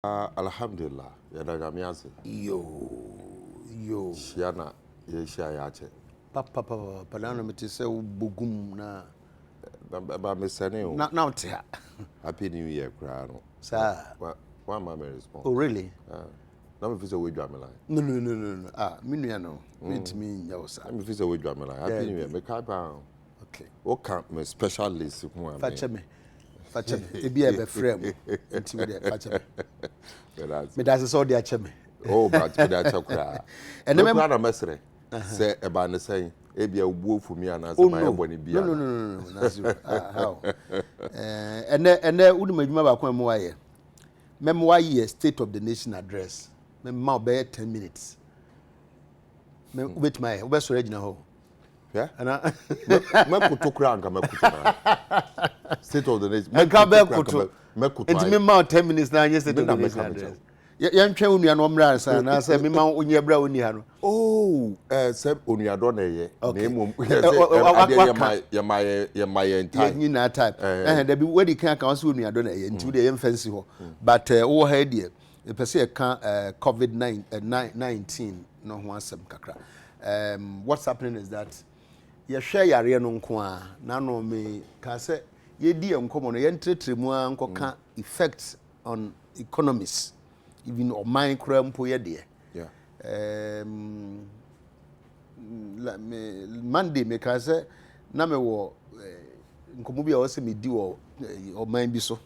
Alhamdulillah, yadagamiase. Yo. Shiana, yeshia yache. Papa, padano metise bogum na. Ba mesane o. Now tia. Happy New Year, crano. Sir. One mama response. Oh, really? Now me feel we drama line. No. Me no. Meet me nya sir. Now me feel we drama line. Happy New Year. Me kai ba. Okay. What can me special list who am. Fache me. E bi e be frame. Nti we dey fache me. Me da so dey ache me. Oh, but me dey ache kra. And me na mesre. Say e ba ne say e bia obuo fu mi ana say my boni bia. No. That's how. And udu madwuma ba kwa mo waye. Mem waye state of the nation address. Mem ma be 10 minutes. Mem wait my we so regina ho. Yeah? And me kuto kra nka me kuto na. State of the nation. Me ka be kuto. Enti me ma 10 minutes na anye state of the nation address. Yan twa onua no mra ansa na say me ma onye bra oni ha no. Oh, say onua do na ye. Na emom ye my entire. Ye na type. There be we di kan say onua do na ye. Nti we dey fancy ho. But wo ha dey e pese e kan COVID-19 no ho asem kakra. What's happening is that ye share yare no nko a na no me ka say ye di enkomo no ye ntretre mu a nko ka effects on economies even on micro mpo ye de. Yeah. Monday me ka say na me wo nkomo bi a wo se me di wo o man bi so.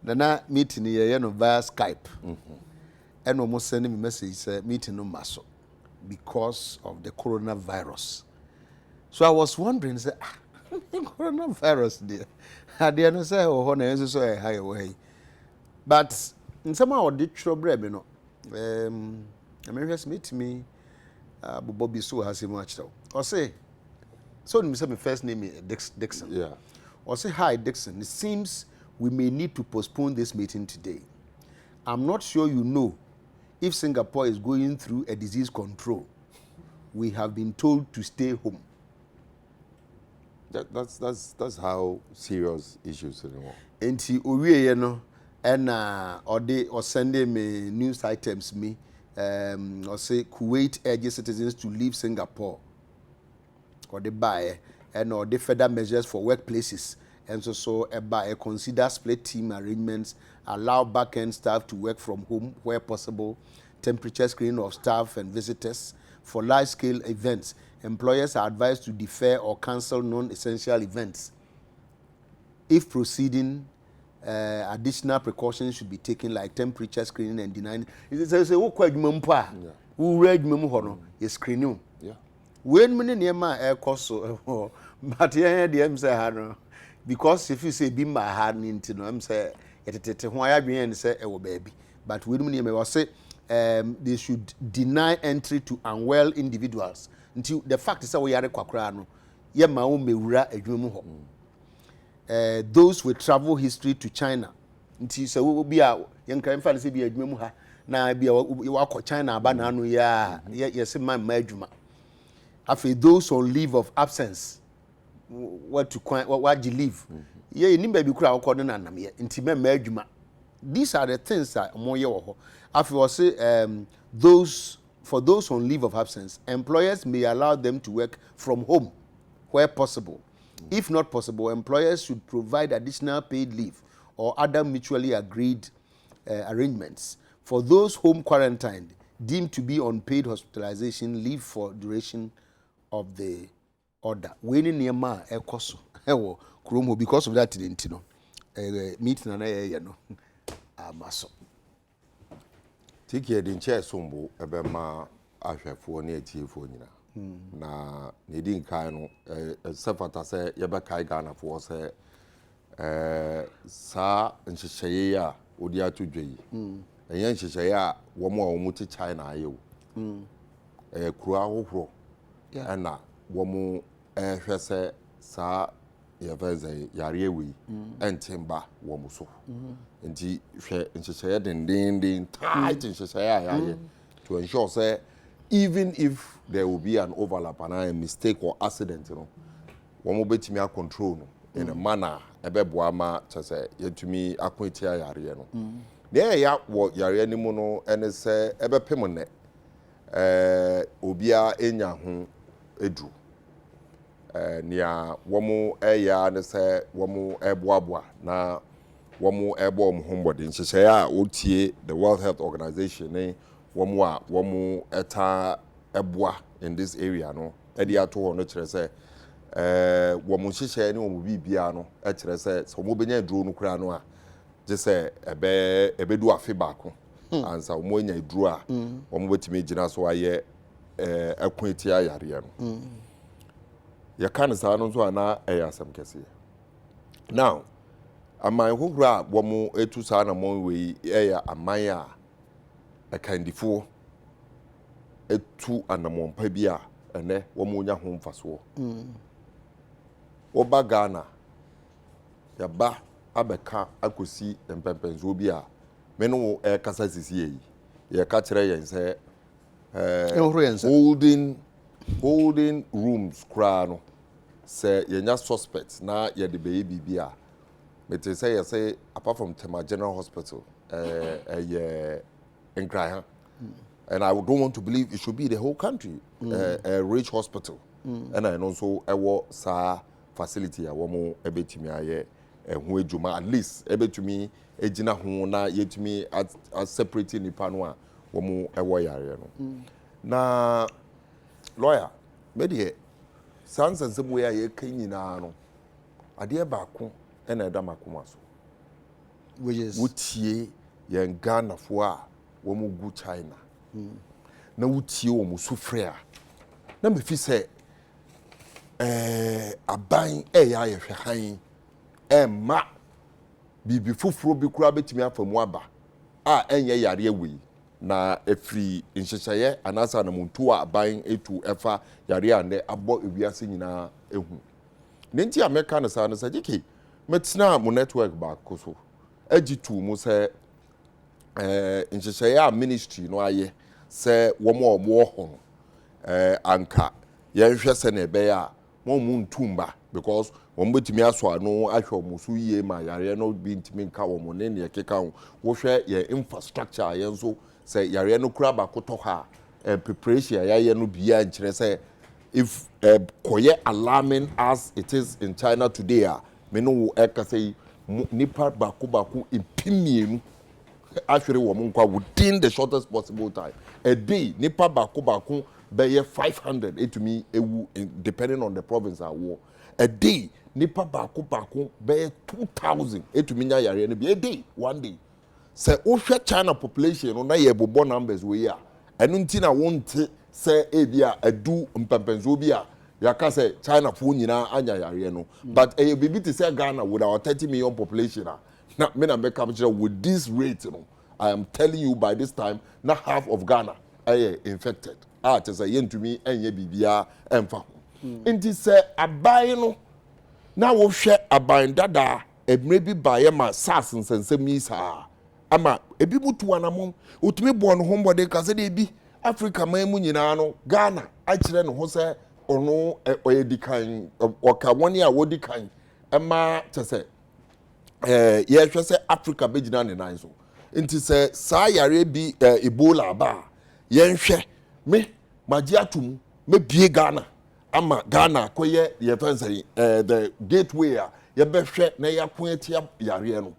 Na meeting ye no via Skype. And almost sending me message say meeting no maso because of the coronavirus. So I was wondering, say, coronavirus there. I didn't say, oh, na so a high way. But in some of the trouble, you know, America's meet me, Bobby so has him watched out. Or say, so me say my first name is Dixon. Yeah. Or say, hi, Dixon. It seems we may need to postpone this meeting today. I'm not sure you know if Singapore is going through a disease control. We have been told to stay home. That's how serious issues in the world. Enti owie ye no na or sending me news items me or say Kuwait urges citizens to leave Singapore. Or the buy and or the further measures for workplaces and so by consider split team arrangements, allow back-end staff to work from home where possible, temperature screening of staff and visitors. For large-scale events, employers are advised to defer or cancel non-essential events. If proceeding, additional precautions should be taken like temperature screening and denying. It's a who read memo screening. Yeah. When many near my air cost but yeah, the M say because if you say be my hand into no I'm say why I be say baby. But when many may say they should deny entry to unwell individuals until the fact is that we are kwakra no ye ma o mewura adwumu ho. Those with travel history to China until so we be a yen kan fa say be adwumu ha na be wa ko China aba na no ya yes man ma adwuma. After those on leave of absence what you leave ye ni ba bi kura wo ko na nam ye nti ma adwuma. These are the things that moye wo ho. After we say for those on leave of absence, employers may allow them to work from home where possible. If not possible, employers should provide additional paid leave or other mutually agreed arrangements. For those home quarantined, deemed to be on paid hospitalization leave for duration of the order. When in Yama ekoso kromo because of that no meeting na no amaso. Tiki din chair sombo ebe ma ahwefo na etiefo nyina. Na ne din kan no sefata se ye be kai Ghana fo se sa nhyehyeye a odi atodwei. Enye nhyehyeye a wo mo a wo muti China ayewo. Kuro ahohoro. Na wo mo hwese sa ye veze yare ewi entimba wo mo so. Nti hwe nhyehyeye den tight nhyehyeye ya to ensure say even if there will be an overlap and a mistake or accident, you know, one will be to control no, in a manner, a beboama, to say, yet to me, acquainted yare, no. na ya wo yare ni mu no ene se ebepem ne obia enya ho edu nia womo eya ne se womo eboaboa na womo ebo omhombode nhyehyɛ a wotie the World Health Organization ne womo eta eboa in this area no edi ato ho no kyerɛ sɛ womo nhyehyɛ ne womo bibia no kyerɛ sɛ so mo benya duro no kura no a je sɛ ebedu afi baako ansa womo nya duro a womo betimi gina so ayɛ akweti ayare no ya kan sa no so ana asɛm kɛse now aman hohura womo etu sa na mo we aman a kandifo etu anamompa bi a ene womo nya ho mfaso oba Ghana ya ba abeka akosi empempenzo bi a me no kasa sisi yi ya ka kire yen se holding rooms kra no se yenya suspect na ye de be bibia mete say you say apart from Tema General Hospital in Graham and I don't want to believe it should be the whole country a rich hospital and I also ewo sa facility a womo ebetimi aye ho ejuma at least ebetumi ejina ho na yetumi at separating nipa no a womo ewo yare no na lawyer me de sansense boya ye kan nyina no ade ba ko na eda makoma so which is wutie yen Ghana fo a womo gu China na wutie wo musufre a na me fi se aban ya ye hwe han ma bibi fufuro bi kura betimi afamu aba a enye yare awi na efri nhyehyeye anasa na muntu a aban etu efa yare ande abo ewiase nyina ehu ne nti America na sa na sa jike metina mo network ba koso agitu mu se nhyehyeye a ministry no aye se wo ho anka ye hwɛ se na ebe ya mo ntumba because won betimi aso ano ahwɛ mo so yie ma yare no bi ntimi nka wo ne ne keka ho wo hwɛ ye infrastructure ye nso se yare no kura ba koto ha preparation ya no bia nkyerɛ se if koye alarming as it is in China today me no eka say nipa baku impimienu ahwere wo mo nkwa within the shortest possible time a day nipa baku be 500 etumi ewu depending on the province a day nipa baku be 2000 etumi nya yare no be a day one day say ohwe China population no na ye bobo numbers we ya enu nti na wonte say e bia adu mpampenzo bi a yaka say China fo nyina anya yare no but bibi to say Ghana with our 30 million population na me na make come with this rate no I am telling you by this time na half of Ghana infected to say yentumi enye bibia emfa nti say aban no na wo hwe aban dada emre bi baye ma SARS nsensem yi saa ama ebi butu anamom utumi bo no hombode ka se de bi Africa man mu nyina no Ghana a kire no ho se ono oyedikan oka woni a wodikan ema tese ye hwe se Africa begina ne nan so nti se saa yare bi Ebola ba ye hwe me magi atum me bie Ghana ama Ghana koye ye fancy the gateway ye be hwe na yakon atia yare no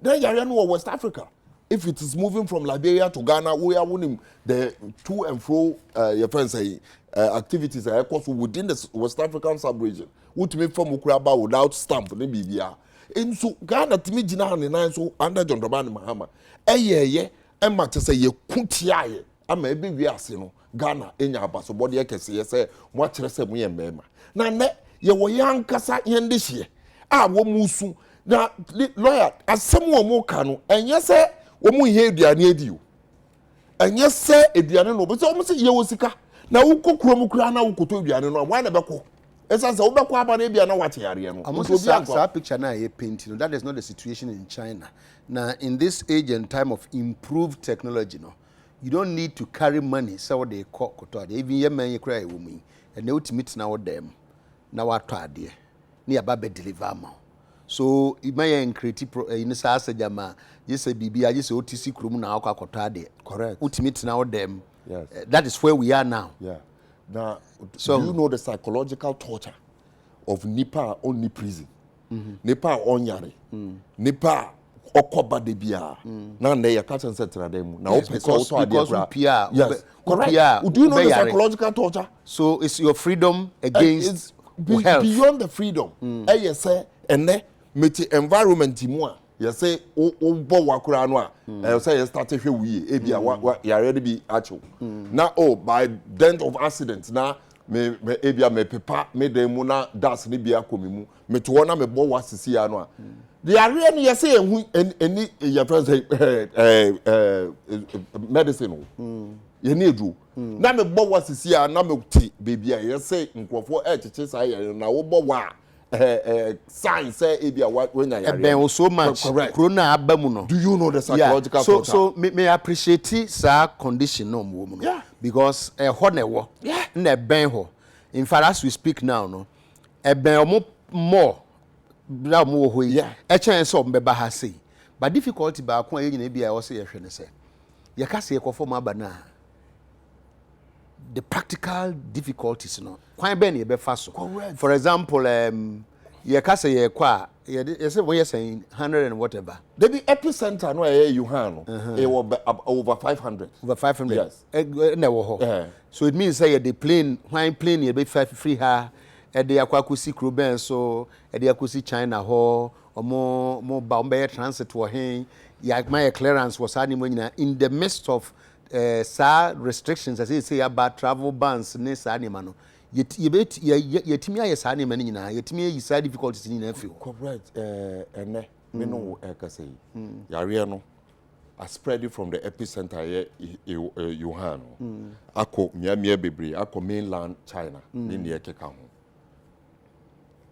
then yare no West Africa. If it is moving from Liberia to Ghana, we are winning the to and fro your friends say activities are within the West African sub-region. What me from Ukraba without stamp the BBA. And so Ghana to me Jina and so under John Dramani Mahama. Ye Emma to say ye kuntiaye. I may be we are no Ghana in your basso body can say what rest of me and Mema. Now net ye were young Kasa yen this year. Wo musu. Now lawyer as someone more cano and yes sir. Womu he aduane adi o enye se aduane no be se omo se ye wosika na wokokuro mu kura na wokoto aduane no why na beko esa se wobeko aba na bia na wate yare no obi sa picture na ye paint no that is not the situation in China. Now in this age and time of improved technology no you don't need to carry money so they koto ade even ye man ye kura e wo mu and they ultimate na wo dem na wato ade na ya ba be deliver am So it may create in Sasa Jama, you say BB, I just OTC Krum now, Kakotade. Correct. Ultimate now them. Yes. That is where we are now. Yeah. Now, so, do you know the psychological torture of Nipa only prison? Nipa onyare. Nipa okoba de bia. Na ne ya catch and set na dem. Na because UPR. Yes. Correct. Do you know the psychological torture? So it's your freedom against health. Beyond the freedom. Yes, ene meti environment mu a you say o bo wakura no a you say you start hwe wi e bia you already be acho na by dent of accident na me e bia me pepa me dem mu na das ne bia komi mu me to na me bo wasisi ya no a the area no you say ehu any your friend say medicine ye ne edu na me bo wasisi ya na me ti baby a you say nkrofo echiche sai na wo bo wa sign say ebia when you are so much corona abamu no. Do you know the psychological torture? So me appreciate sa condition no mo no. Yeah. Because ho na wo na ben ho. In fact as we speak now no ben omo more na mo ho yi e chance o mbeba ha sei. But difficulty ba ko ayi na bia wo say ye hwe ne say. Ye ka say ko form aba na the practical difficulties no kwan ben ye be fa so. Correct. For example ye ka say ye kwa ye say we saying 100 and whatever there be epicenter no e you han no e over 500 yes na wo ho. So it means say the plane when plane ye be free ha e de akwakusi kro ben so e de akosi China ho mo ba be transit wo hen ya my clearance was animal in the midst of restrictions as say about travel bans ne sa anima no yetimi aye sa anima nyina yetimi yi sa difficulties ni na feel. Correct. Ene me no ka say yare no a spread from the epicenter Wuhan akọ miamia bebre akọ mainland China ni ne keka ho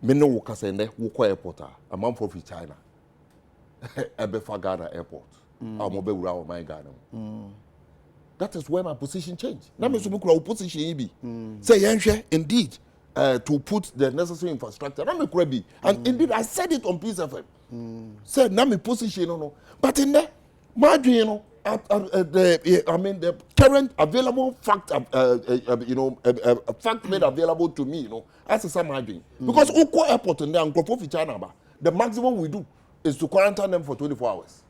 me no ka say ne wo ko airport a man for China ebe fa Ghana airport mo be wura o my Ghana. That is where my position changed. Now me so be kura position be. Say yenhwe indeed to put the necessary infrastructure. Now me kura be. And indeed I said it on Peace FM. Said now me position no. But in there my dream no the current available fact fact made available to me as a margin. Because Oko airport in there and for China the maximum we do is to quarantine them for 24 hours.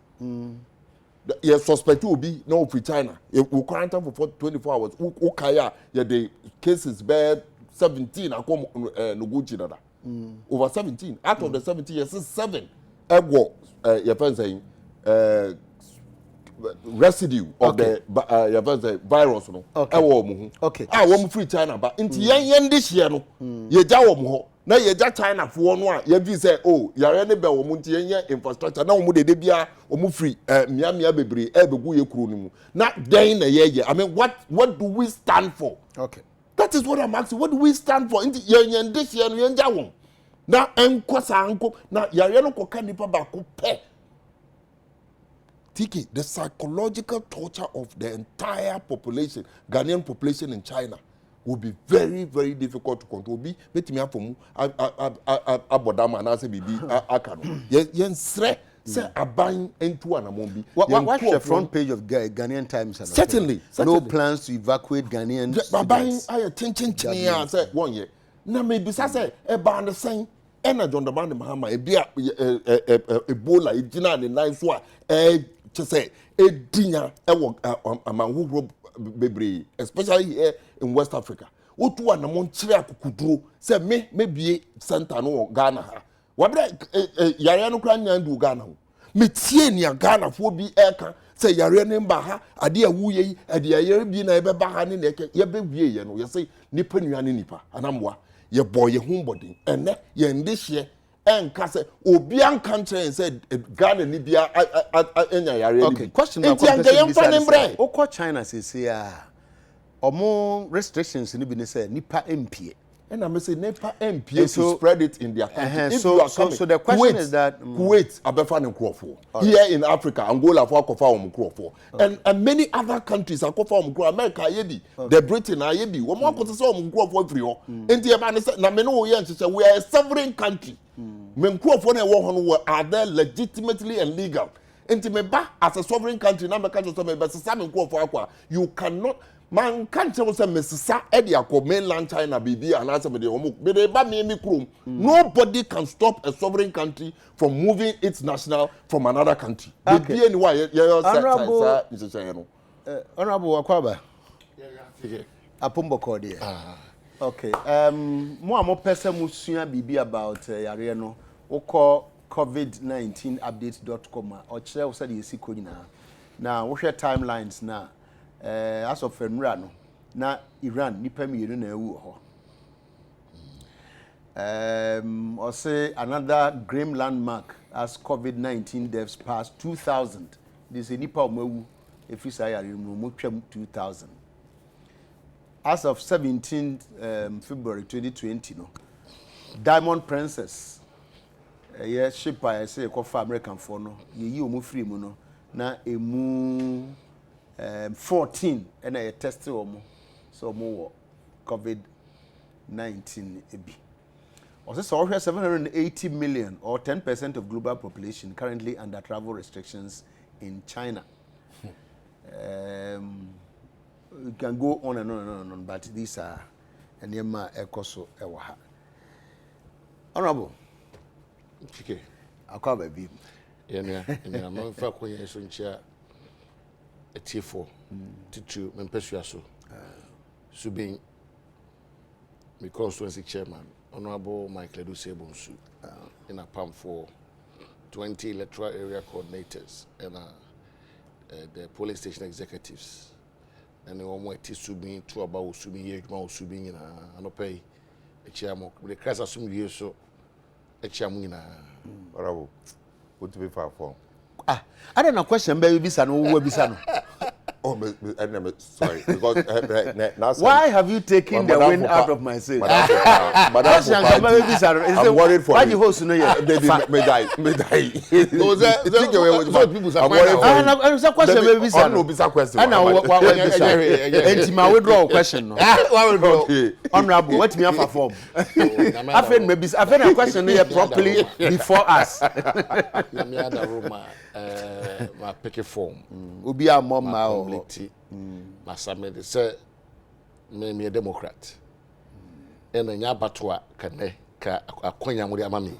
Your suspect will be no free China. We quarantine for 24 hours. Ukaya, the cases bear 17. I come no good over 17. Out of the 17, yes, 7. Ego, your friend saying residue of the your friend say virus no. Okay. Ah, we free China, but into yen this year no. Ye jawo mo. Na ye ja China for no a ye bi say yare ne be wo mu nti ye infrastructure na wo mu de bia wo mu free mia bebre e begu ye kuro ni mu na den na ye I mean what do we stand for? Okay, that is what I'm asking. What do we stand for? Nti ye this year no ye ja wo na enko sa anko na yare no koka nipa ba ko pe Tiki, the psychological torture of the entire population, Ghanaian population in China, will be very, very difficult to control. Be me apomu abodama na se bibi akano. Yen sre se aban into anamombi. What's the front page of Ghanaian Times? Certainly. No plans to evacuate Ghanaians. Aban aye chin say one year. Na me bisa say e ba the same. Ena John the man Mahama e bia Ebola e gina the nine so say e dinya e wo amanhoro bebre especially here in West Africa. Otu anamon kire akukuduro say me bie center no Ghana ha. Wabre yare no kra nyandu Ghana ho. Me tie ni Ghana fo bi eka say yare ne mba ha ade awuye yi ade yare bi na ebe ba ha ne ye be wie ye no ye say nipa nuane nipa anamwa ye boy ye humbody ene ye ndihye enka say obi an country say Ghana ni bia enya yare ni. Okay, question now. Oko China say omo restrictions ni bi ne say nipa empie. And I say nipa empie to spread it in their country. So the question Kuwait, is that Kuwait abefa ne nkrofo. Here in Africa, Angola for akofa om nkrofo. And many other countries akofa om nkrofo. America yebi, the Britain yebi. Wo mo akoto say om nkrofo free ho. Enti e ba ne say na me no wo ye nhye we are a sovereign country. Menkuofo na ɛwɔ hɔ no are there legitimately and legal. Enti meba as a sovereign country na meka to me besesa menkuofo akwa. You cannot man can't tell say mesesa e dey akọ mainland China bibi and answer me dey omo. Be dey ba me krom. Nobody can stop a sovereign country from moving its national from another country. Okay. Be anyway you say Honorable Wakwaba. Yeah. Apumbo Kodi. Okay. Mo pese mo sua bibi about yare no. Wo call covid19update.com or kire wo say dey si ko nyina. Na wo hwe timelines na as of February no na Iran nipa mienu na ewu ho. Or say another grim landmark as COVID-19 deaths past 2,000. This is nipa omewu efisa yare mu twam 2,000. As of 17 February 2020 no Diamond Princess ship I say ko fa American for no ye omu free mu no na emu 14 and I tested omo so omo COVID-19 ebi. Also so 780 million or 10% of global population currently under travel restrictions in China. We can go on and on and on, but these are Enema Ekoso Ewaha. Honorable. Okay. I'll baby. Yeah, I'm not for Queen Suncha a T4 to Mempesuaso. Subing my constituency chairman, Honorable Michael Edusebonsu, in a PAM for 20 electoral area coordinators and the police station executives. And the one way to be two about Subing, Subing, and pay a chairman. The class assume you so a chairman. Honorable, what to be far from? I don't know question, baby, son, who will be son. Oh, sorry. Because why have you taken the wind out of my sails? I'm worried for you. Host no yet. May die. I'm worried for you. I'm question, baby, son. No, be question. I know what my withdrawal question. Honorable, what me have form? I think maybe I think a question here properly before us. My picket form. Ubi a mom ma my family say me a Democrat. And nya batwa kane ka akwanya muri amami.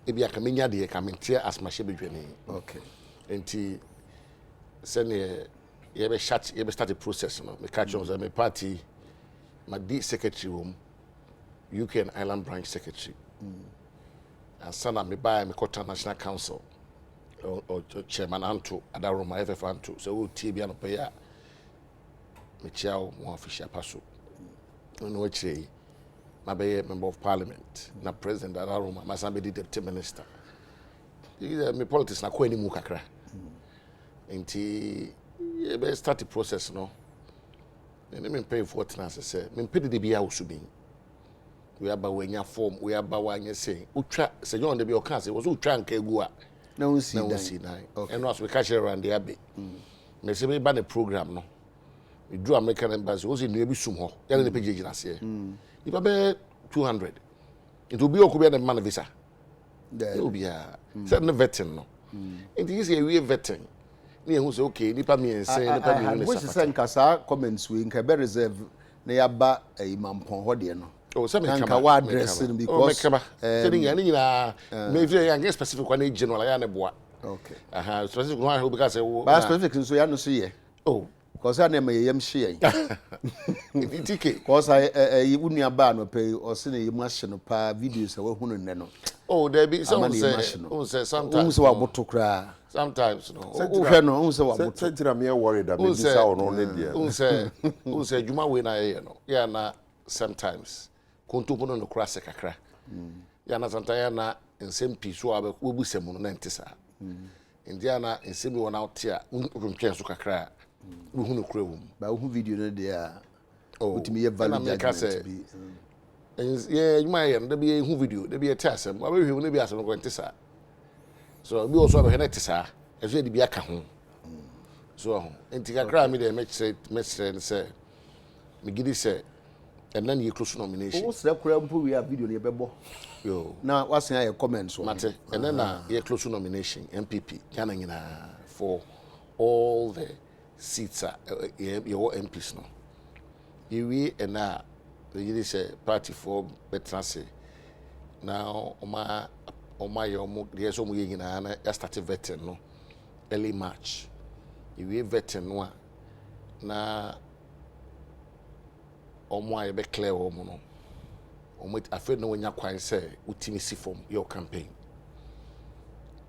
Ebi akamenya de kamentia as my shebe dwene. Okay. Enti sene ye be start the process no. Me catch on my party my D secretary room UK and Ireland branch secretary. And sana me buy me Kota National Council. Or chairman Anto Adaroma FF Anto so we TB no pay me chiao one official passo no che my be member of parliament na president Adaroma my son be deputy minister me politics na ko ani mu kakra enti e be start the process no and me pay for tenance say me pay de bia usubin we aba wanya form we aba wanya say utwa say you on de be o kan say was utwa nka egu a no see that. Okay. And also we catch around the abbey. Me say me ban the program no. We do American embassy. We say new be sum ho. Ya the page last year. If be 200. It will be okubi na man visa. It will be a said no vetting no. It is a we vetting. Me who say okay, nipa me say nipa me. Which is nkasa comments we nka be reserve na ya ba imampon ho de no. Oh, some can wa addressing because telling you na maybe I get specific one general ya na boa. Okay. Specific one who because but specific so ya no so ye. Oh, because I na me yam hye. It ticket because I unu aba no pay o se na yam ahye no pa videos a wa hunu ne no. Oh, there be some say sometimes so aboto kra. Sometimes no. Hwe no so aboto. Sentira me worried that me bisa ono ne dia. Who say juma we na ye no. Ya na sometimes kontopono no kra se kakra ya na santaya na nsem piso abe obusem no na ntisa ndia na nsem wona otia untwen so kakra hu no kra wum ba hu video no de a utimi ye value judgment bi yeah you may am be hu video de be tasem ba we hu no bi aso no ntisa so bi also abe ntisa ezo de bi aka ho so enti kakra mi de me say me gidi say and then you close nomination. What's the crumple we have video near Bebo? Yo. Now, what's your comments? Mate, and then you close nomination, MPP, for all the seats, your MPs. No. You and now, the say party for better say. Now, there's some way in I started veteran, no, early March. You veteran, no, na. I be clear no. I feel no when you quite say ultimacy from your campaign.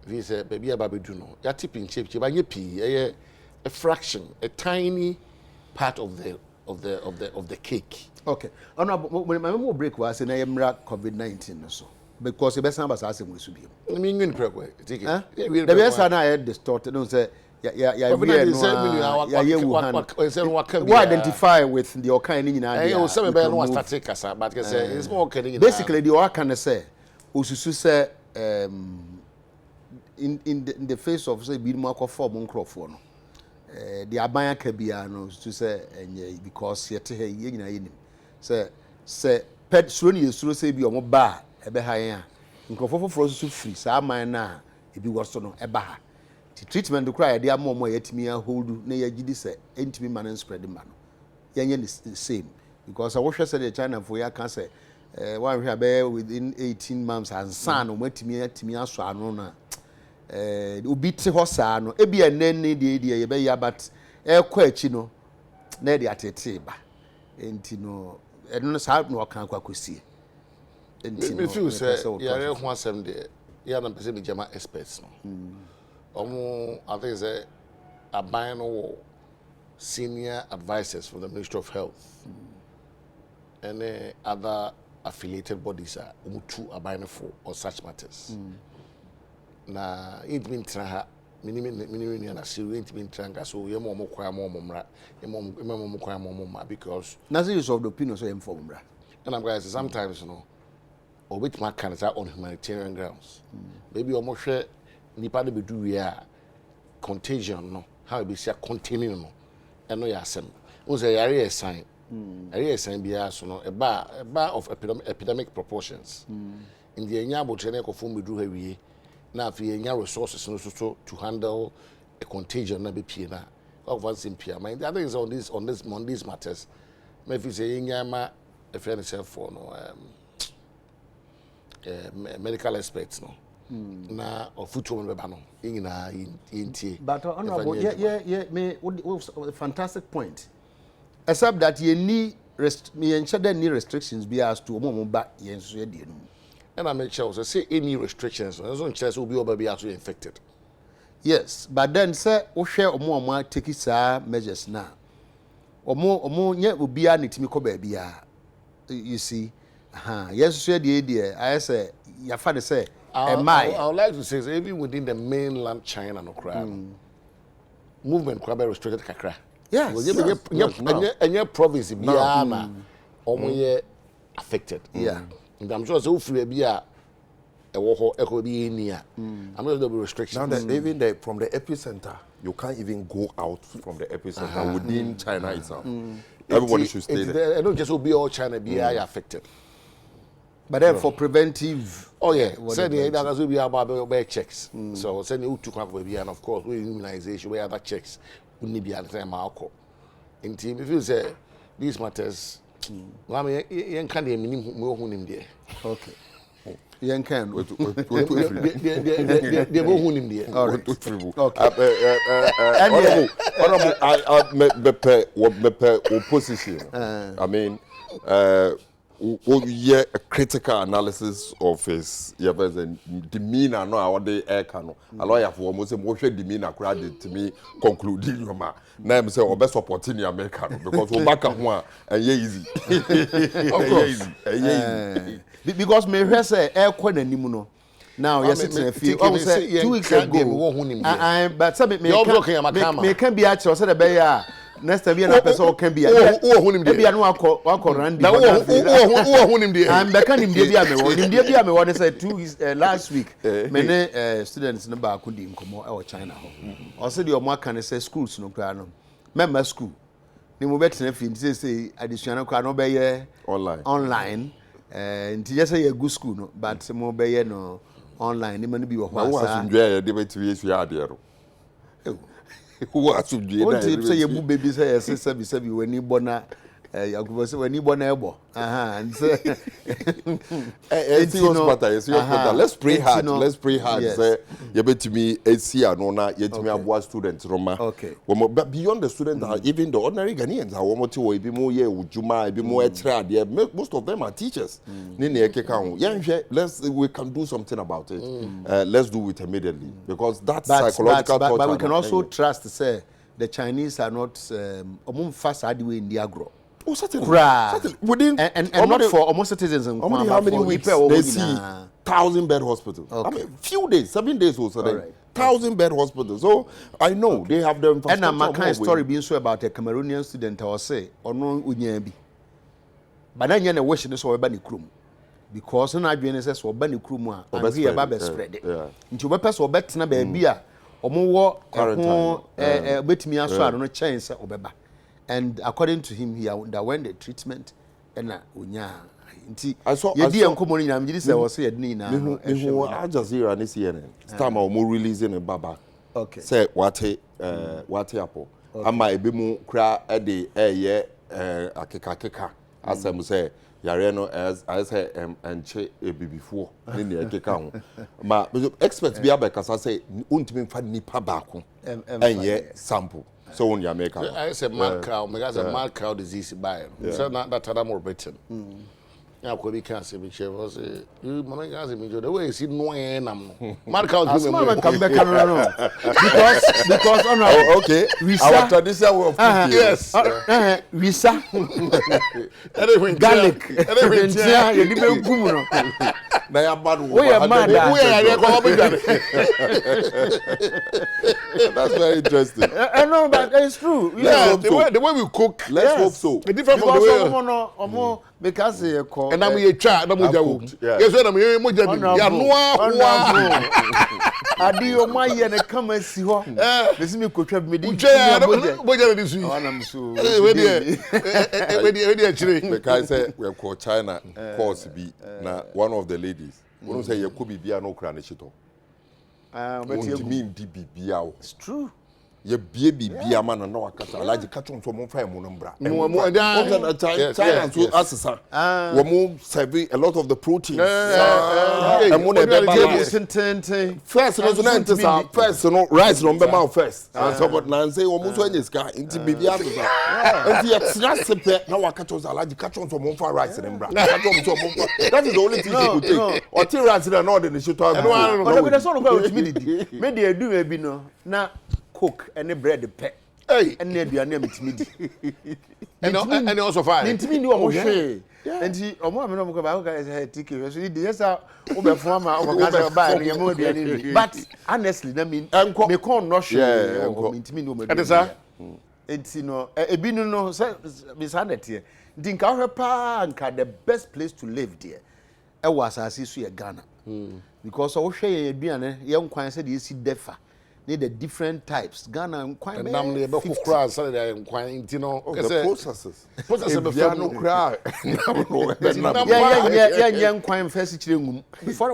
This baby about do no. Ya tipping chip, a fraction, a tiny part of the cake. Okay. Oh no, when my memo break was in COVID-19 so. Because the best number is asking will be. I mean, you take it. The best I had distorted, don't say. We identify with the Okani in basically, the Okana say, Ususu say, in the face of say, be more conform microphone. The Abaya Kabiano to say, because yet he say, pet soon you say, be on bar, a behaya, in conform for us to free, so my na, if you was to know, a bar. The treatment to cry, they are more yet me a hold near Gidi say, ain't me man and spread the man. Yan is the same because I wish I said China for your cancer. One we have within 18 months and son went to me at me as Swanona. Ubit Hossano, Ebi and Nenny the idea, Ebay, but air quechino, Neddy at a table. Ain't no, and no side no can't quite see. If you say, you're 170, you're not Pacific Jama experts. I think it's a buying senior advisors from the Ministry of Health and other affiliated bodies are to buying for or such matters. Na it mean traha minimum na siru it mean tranga so ye mo kwa mo mra ye mo kwa mo because nothing is of the opinion so inform bra. And I'm guys sometimes you know or which my candidates on humanitarian grounds. Maybe almost share nipa de bedu we are contagion no how be say continue no eno ya asem o say yare sign yare sign bia so no a bar of epidemic proportions in the enya abotre na ekofo bedu ha wie na afi enya resources no so to handle a contagion na be pie na of one simpia my the other is on these matters maybe say enya ma a friend self for no medical experts no na ofutu mo beba no yina yintie but honorable me fantastic point except that you need me ensure that any restrictions be as to mo ba yenso ye die no and I make sure say any restrictions so ensure say obi oba be actually infected yes but then say wo hwe omo take sa measures na omo nye obi a netimi ko ba bia you see yenso ye die I say ya fa de say I would like to say, even within the mainland China, no crime movement, crab restricted kakra. Yes. And your province, Biana, almost affected. Yeah. And I'm sure so free be a war echo be near. I'm not the restrictions. Now that even from the epicenter, you can't even go out from the epicenter within China itself. Everybody should stay there. I don't just be all China be affected. But then for preventive, oh yeah, said the that will be about checks. So send you to come baby and of course we immunization where other checks wouldn't be at the time alcohol. In team if you say these matters, I mean you can't more him there. Okay. You can. They more him there. All right. Honorable, opposition. I mean, a critical analysis of his demeanor. No, I want the air cano. A lawyer for almost a motion demeanor crowded to me concluding your man. Now I'm saying, best opportunity America because we're back at one and easy. Because me say air quite a nimuno. Now, yes, it's a few 2 weeks ago. But some me can be actually said a bear. Next time, you person can be a no alcohol Randy. I'm becoming the me what said 2 weeks last week. Many students in the back couldn't come out of China. Also, your mark can say schools no piano. Member school. ne mo betena fi nti say additional kwa no be ye online nti just say good school no but mo be ye no online ne man bi wo ho asa asundwe de betimi yesu ya ade ro wo asundwe na o say ye bu baby say yes sebi wani bona yakubo say wani bona ebo and say let's pray hard say ye betimi esia no na yetimi aboa students roma but beyond the students even the ordinary Ghanaians are womo ti wo ebi mo ye ujuma ebi mo etre ade most of them are teachers ni na ekeka ho we can do something about it let's do it immediately because that psychological torture but we can also trust say the Chinese are not fast hard way in the agro. Oh, certainly. Within and not for almost citizens and how many weeks they see 1,000-bed hospital. I mean, few days, 7 days or so. 1,000-bed hospital. So I know they have the infrastructure. And my kind of story being so about a Cameroonian student, I was say, or no unyebi. But then you wish this or bani krum. Because when I join says or bani krum, and here Baba spread it. Into weapons or bet na baby, or more bet me as well, no chance or beba. And according to him, he underwent the treatment and I saw common in Amidis. I was saying, Nina, Al Jazeera and CNN. Time or more releasing a baba. Okay. Say what apple. I might be more cry at the air, a keka. As I say, Yareno as I say, and che a before in the keka. My experts be because I say, untimim fan nipa baku and yet sample. So when you make I said mad cow, because a mad cow disease by so not that other more better. Now could be cancer which was you mama gas me the way see no mad cow come back because okay our traditional way of cooking yes risa garlic you didn't come na ya bad that's very interesting. I know, but it's true. Yeah, the way we cook. Let's hope so. It's different from the way. Because they call. And I'm a child. I'm a child. Yes, I'm a child. Adi o ma ye na kama si ho. Lesi me kotwa me di. Boja this week. I'm so. We dey chire. Because say we call China course be na one of the ladies. We say Yakubi bia no kra na chito. But you mean bibia. It's true. Ye bibia man na wakata alaji kacho so mo fa mo nombra. China so asesa. We mo serve a lot of the proteins. And mo na be first no rice no be ma first. So but na say we mo so enyeska nti bibia asesa. Nti ye tsna sepe na wakacho alaji kacho so mo fa rice nombra. Kacho so mo fa. That is the only thing you could take. Or till rice na no de shito. But the so no go ultimately. Me dey do e bi no na cook and bread pe and aduane amitimi di and also fine intimi di o mo hwe enti o mo ameno mo ko ba ko say tiki so di yes o be fun ama o ka say ba ni mo aduane ni but honestly na me kon no hwe o intimi di o mo aduane enti no ebi no say be sanete di nka hwe pa nka the best place to live there e was asase so ye Ghana because o hwe ye aduane ye nkwan say de esi defa need the different types Ghana quite nam le be kokra salary nkwan ntino the processes be no cry yeah nkwan first chire ngum for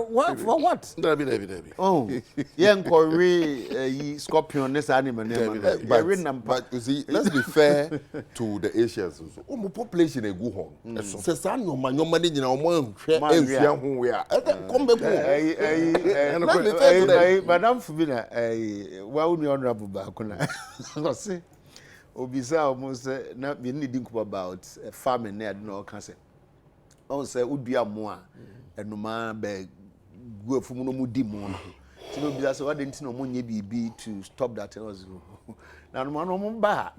what David oh yeah nkori scorpion this animal name but you see let's be fair to the Asians so mo population e go hon se san no manyoma ni nyina mo hwe enfia ho we a come back home madam Fubina well we honorable back na say obisa almost na be need think about farming na no can say on say udua mo a enuma be go afumu no mudi mo no ti no obisa say what didn't no mo nye bibi to stop that was na no mo ba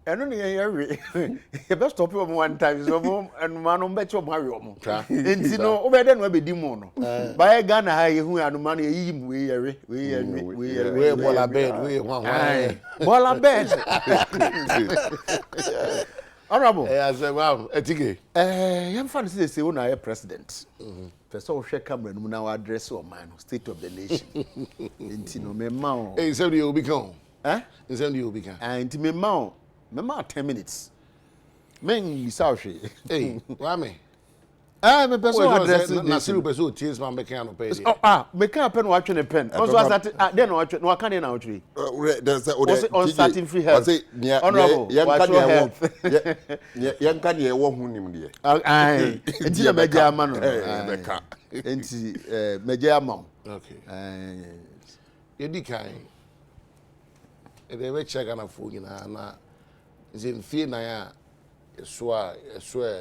eno ne ye we best stop you one time so mo enuma no be che mo awe mo enti no obede no abedi mo no ba Ghana ha ye hu enuma no ye yim we ye bola bed we hwan bola bed honorable I say wow etike yam fan say we na president first of all share camera no na address o man state of the nation enti no me ma o say you will become eh say you will become enti me ma o Mema 10 minutes. Men bisa hwe. Hey, wame. Me person address na siru person tears man make an pay. Me can pen watch ne pen. Also start then watch no can na watch. There's on starting free health. Honorable. Yan kan ye wo hu nim de. Ai. Enti na meja ama no. Meka. Enti meja ama. Okay. You di kai. E dey we check na fo nyina na zin fie na ya so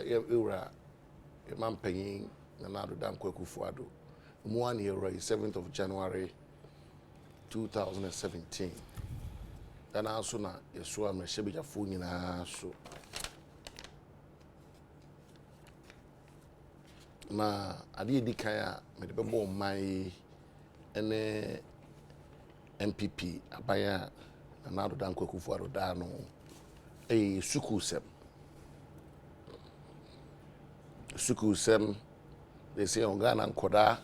ewura Imam Penyin Nanado Dankwa Kufuado. One year, 7th of January 2017. Then also na Yesua Meshebi Jafuni na so. Na adi dikaya me de bebo mai ene MPP abaya Nanado Dankwa Kufuado da no sukusem. Sukusem, they say on Ghana and Koda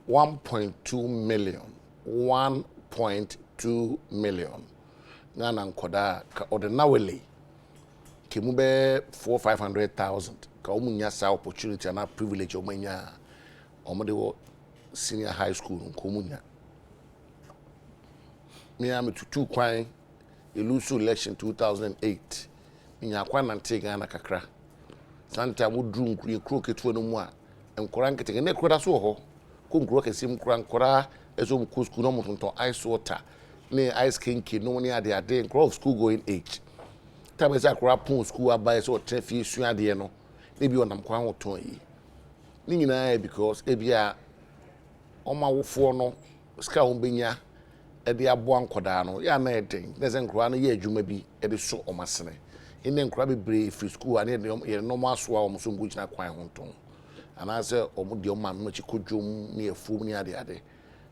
1.2 million. 1.2 million. Ghana and Koda ordinarily Kimube 400,000-500,000. Ka umunya sa opportunity and privilege omanya omodewo senior high school nkumunya. Me am to kwan elusu election 2008. Nya kwa nante Ghana kakra. Santa mudru nkuri kro ketu no mu a nkora nkete ne kro da so ho ko nkro kesim nkora ezo mu school no mutonto ice water ne ice kinki no ne ade nkro of school going age time say akora pon school abai so tre fi su ade no ne bi onam kwa hoton yi ni nyina because ebia omawofo no ska ombenya e de aboa nkoda no ya na eden ne ze nkro no ye adwuma bi e de so omasene ine nkura bebre free school ane ye normal so a omo so mbu gina kwan honton ana se omo de omo no chi kodwom ne afum ne ade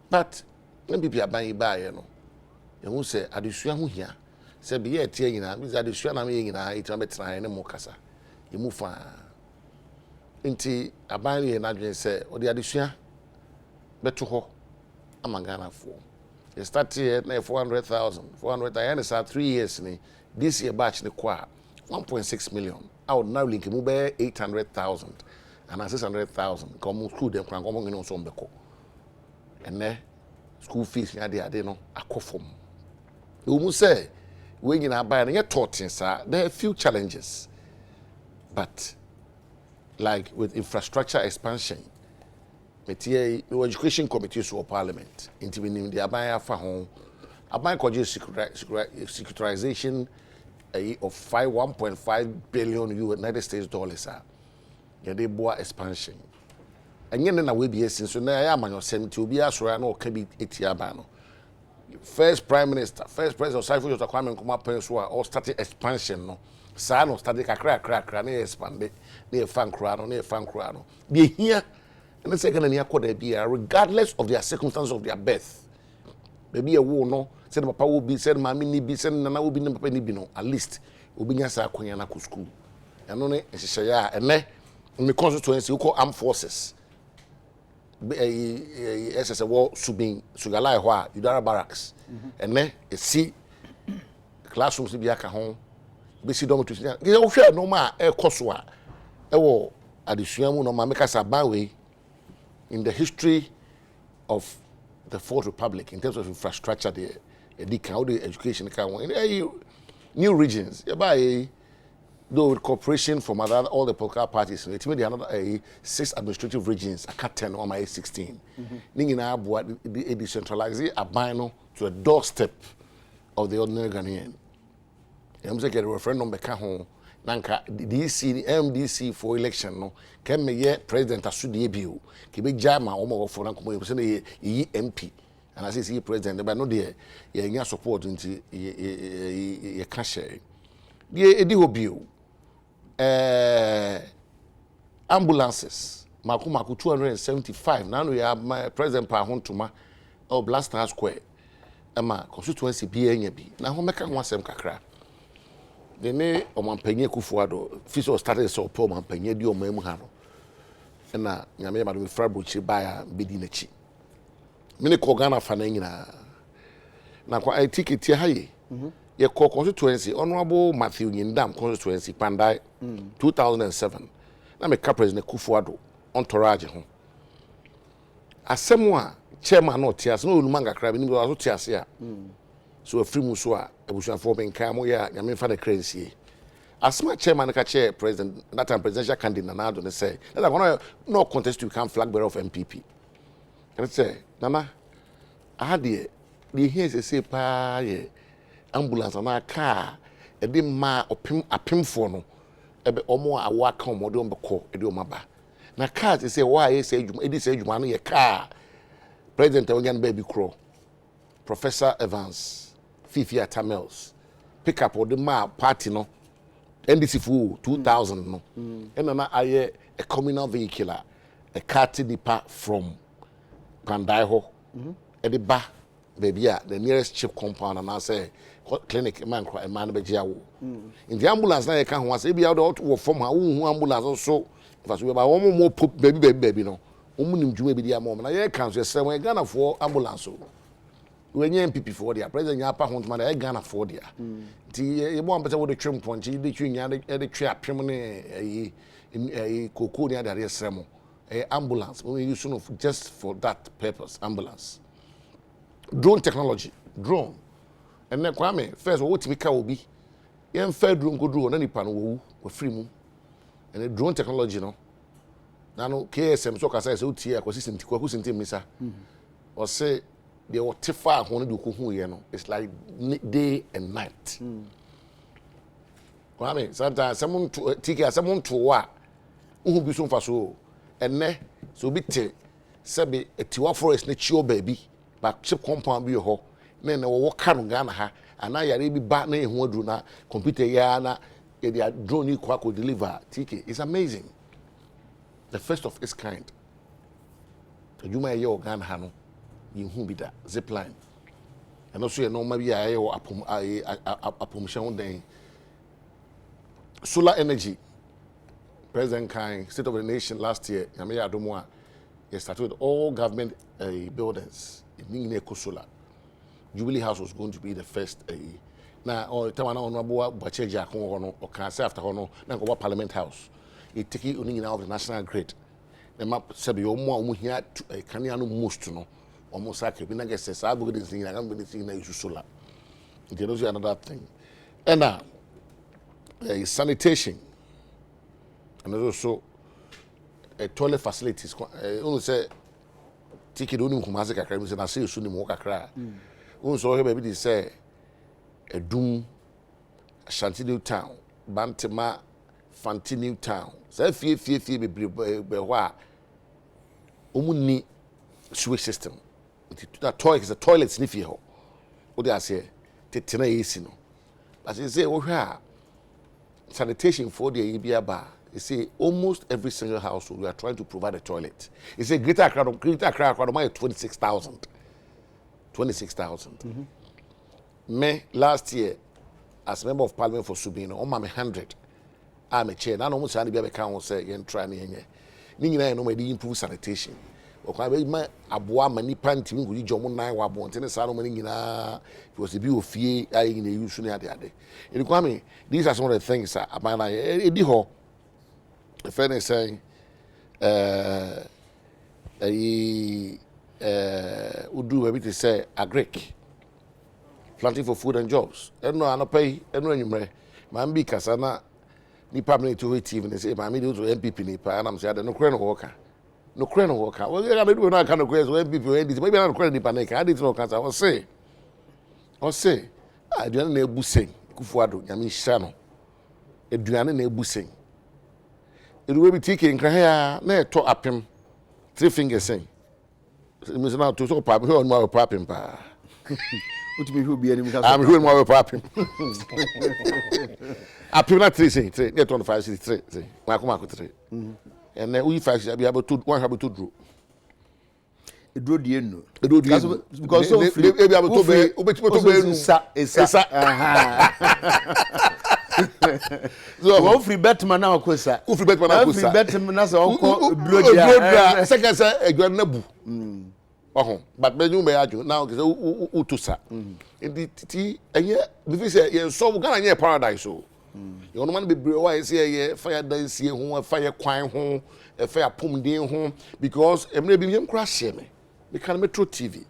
but when people aban ba ye no ye hu se adesua hu hia se be ye tie nyina bi adesua na me nyina itima betra ne mo kasa ye mu fa nti aban ye na dwen se odi adesua beto ho amangana fo ye start here na 400,000 and it's 3 years ni this year batch ni kwa 1.6 million. I would now link him 800,000 and 600,000. Come school them can come on some beko. And then school fees they no akofom. You must say when you are buying your taught sir, there are a few challenges. But like with infrastructure expansion, the education committee so parliament, intervening the abaya for home, abaya securitization of 1.5 billion United States dollars they boa expansion and yen na we be since na ya man 70 obi asora na o ka bi etiaba no first prime minister first president of Cyprus Kwame Nkrumah penso all started expansion no sa no started kakra na expand na fan kra no be here and the second na yakoda be regardless of their circumstances of their birth maybe a wo no said papa will be said mama ni be said nana will be na papa ni bi no at least obinya sa akonya na ko school eno ne ehyeya ene me constituency we call armed forces SS war subin sugalai ho a Udara barracks ene e si classrooms bi aka ho be si dormitories ya wo hwe no ma e koso a e wo adesua mu no ma make us we in the history of the Fourth Republic in terms of infrastructure there the education in new regions by though with cooperation from all the political parties it made another 6 administrative regions I 10 on my 16 ningina boa the decentralized abino to a doorstep of the ordinary Ghanaian I'm say get a referendum beka ho nanka the MDC for election no can me president asudi bio ke be jama omo for nanko mo say yi MP and I say president but no there ye support into ye cash ye edi hobio ambulances maku 275 now we have my president pa hontuma or Blaster Square ama constituency bi enya bi na ho meka ho asem kakra de ne omampanye Kufuado fiso started so poor omampanye di omamu ha no na nyame ma do fra brochi baya bedi na chi mini ko Ghana fa na nyina na kwa ticket ha ye Your core constituency, Honorable Matthew Nyindam constituency, Pandai, 2007. Na me President Kufuado, Unauthorized. Asemwa chairman no tias no lumanga krabi ni wazo tias ya. So a free muswa ebushua for benka mo ya nyame fa the crazy. Asma chairman ka chair president that time presidential candidate Nana do say that no contest you can flag bearer of MPP. And say Nana I had the here say pa ye ambulance na car e de ma apemfo no ebe omo awa ka omo de ombeko e de omaba. Na car say why say adwuma e di say adwuma no ye car president Onyan baby crow Professor Evans Fifia Tamils pick up or the ma party no NDC for 2000 no and na aye a communal vehicle a car depart from Pandai ho e the ba baby the nearest chip compound and I say clinic man cry man be jawo in the ambulance na ye ka ho say bia do from ha hu ambulance also because we ba one more baby no omunim dwuma bi dia mom na ye cancel say when Ghana for ambulance we nye MPP for dia president nya pa hontuma na ye Ghana for dia ti ye bo ampese wo de twem ponchi de twi nya de twi apem ne koko ne adare sremo ambulance we use no just for that purpose ambulance drone technology drone and then Kwame first wo timi ka obi ye mfa drone ko drone na nipa no wo free mu and the drone technology no nano KSM so kasa say utie akosistem tikwaku sintem misa or say they were tifa ho no de ko ye no it's like day and night Kwame sometimes someone to tiki someone to wa uhu bi so mfaso enne so bi te sebe etiwa forest na chio baby ba chip compound bi ho na na wo ka no Ghana ha ana yare bi ba na ehu aduru na computer ya na e dia drone kwa ko deliver tiki it's amazing. The first of its kind. You may your gun hano, you who be that zip line. And also, you know, maybe I apomshon day. Solar energy. President Kind, State of the Nation last year, Yamea Domoa, he started all government buildings in Eco Solar. Jubilee House was going to be the first. Now, or Tamana Honorable Bacheja or Cancer after Hono, Nangoba Parliament House. It take it out of the national grid. The map said you more here to a Caniano most no almost like a Pinaga says, I will be thinking, I'm going to think that you solar. It is another thing. And sanitation and also a toilet facilities. Only say, take it only from Mazaka Crimes and I see you soon in Moka. Also, baby, say a doom, a Chantilly town, Bantama. Fanti New Town. Say fie be wa omuni sewage system. That toilet is a toilet sniffy ho. What they say tetena easy no. As you say wo sanitation for the Ibia bar. You say almost every single household we are trying to provide a toilet. You say greater Accra 26,000. 26,000. Me last year as member of parliament for Subino on my 100 I'm a chair. I know most of the people say you're trying to get. No, maybe improve sanitation. Okay, my aboa mani panti mi kuli jomo na wa bontene sa no mani nyina because bi ofie ayi na use na ade. In Kwame, these are some of the things that amana edi ho. The friend is saying udu maybe to say agric planting for food and jobs. No anopai eno enyumre. Man bi kasa na ni permanent to TV and say my me do MPP ni pa and I'm say no kre no worker. No kre no worker. Well, you do not kind of quest MPP NDC. Maybe I'm kre ni pa na I did no cancer. I say aduane na ebusen Kufuado nyame hia no. Aduane na ebusen. Eruwe bi tike nkra ha na eto apem 3 fingers sen. Me say na to so pa me on my papem pa. Utimi hu bi anim ka. I'm who my papem. Apem na 3 say 3 get 25 3 say. Mako 3. And then we 5 be able to 1 have to draw. Edro die no. Edro die because so free be able to be esa. So go free betman na akosa. Free betman na akosa. Free betman na so onko dro dia. Second say egwa na bu. but when you may argue now because utusa in the if say you so Ghana paradise so you no man be why say fire dance here ho fire kwan ho fire pomden ho because emre bi yem crash me can Metro TV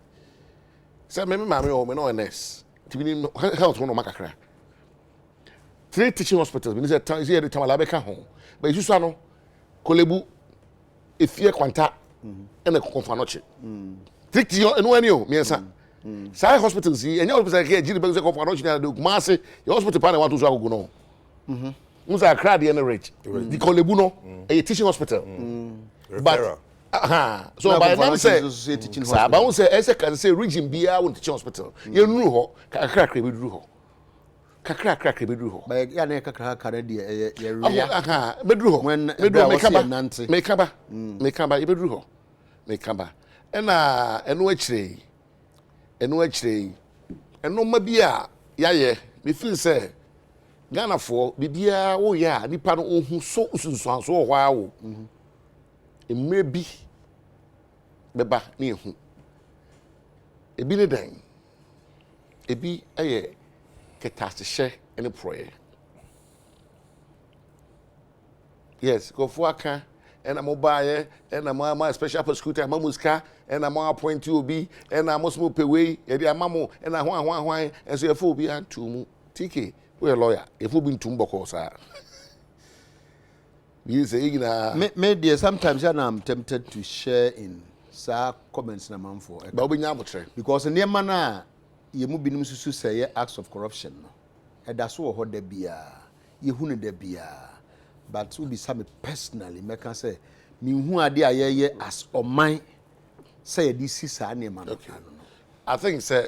say me o me no NS TV health ho no makakra 3 teaching hospitals we say here the time la be ka ho but you so no kolebu efie kwanta ene konfanoche tricky no any o miensa sai hospitals yi enya hospital ke jiri be ko konfanoche na de kumase your hospital pa na want to so agogo no musa crowd the rich the kolebu no a teaching hospital but so by them say ba won say ese can say region bia won teaching hospital ye nuru ho kakra be duru ho kakra be duru ho ba ya na kakra kare de ye ria be duru ho when me duru me kaba ye be duru ho me kaba ena eno achire eno ma bia ya ye me feel say Ghana for bibia wo ya nipa no ohun so usunsuanso ho hwa wo emre bi beba na ehu ebi ne dan ebi eye ketasehye ene proye yes go for aka ena mobile ena ma special prosecutor ma muska ena ma appoint obi ena mo smo pewe ye dia mamo ena hwan enso ye fo obi antumu tk we a lawyer if we been tumboko sir you say me dear sometimes I'm tempted to share in sir comments na man for but we nyam tre because near na ye mu binum susu say acts of corruption no e da so ho da bia ye hu ne da bia but we be some personally me can say me hu ade ayeye as oman say this is ane man no I think say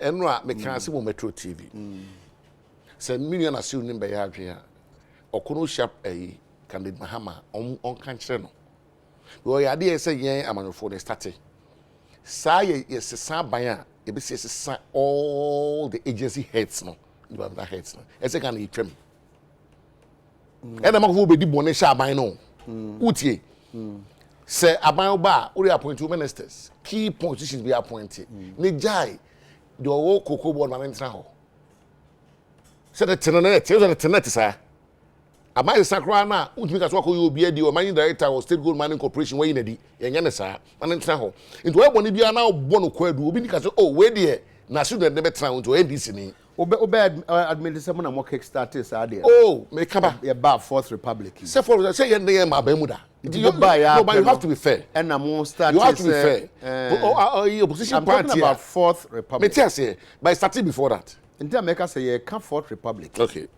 enra me can see Metro TV say million asu nim be ya adwe a okono sharp candidate Mahama on kan kire no we ya dey say yen amanofo dey start sa ye sesa ban a e be sesa all the agency heads no the heads no e say kan e twem e na makofo be di bone sha ban no utie say aban ba we appoint two ministers key positions be appointed ni jai the whole cocoa board man ntra ho say the tenet say aban sakra na utimi ka so ko yo bia di o managing director of State Gold Mining Corporation wey na di yenye ne sa man ntra ho into we boni bia na bo no kwadu obi ni ka so oh we de na student ne betra into NDC ni obe administration na mo kick start say ade oh me kaba ye ba Fourth Republic say for say ye ne ma bamuda no, but you have to be fair. And I'm start. You have to be fair. Opposition I'm party talking about Fourth Republic. Me tell say, but starting before that. In time, make us say you can't Fourth Republic. Okay.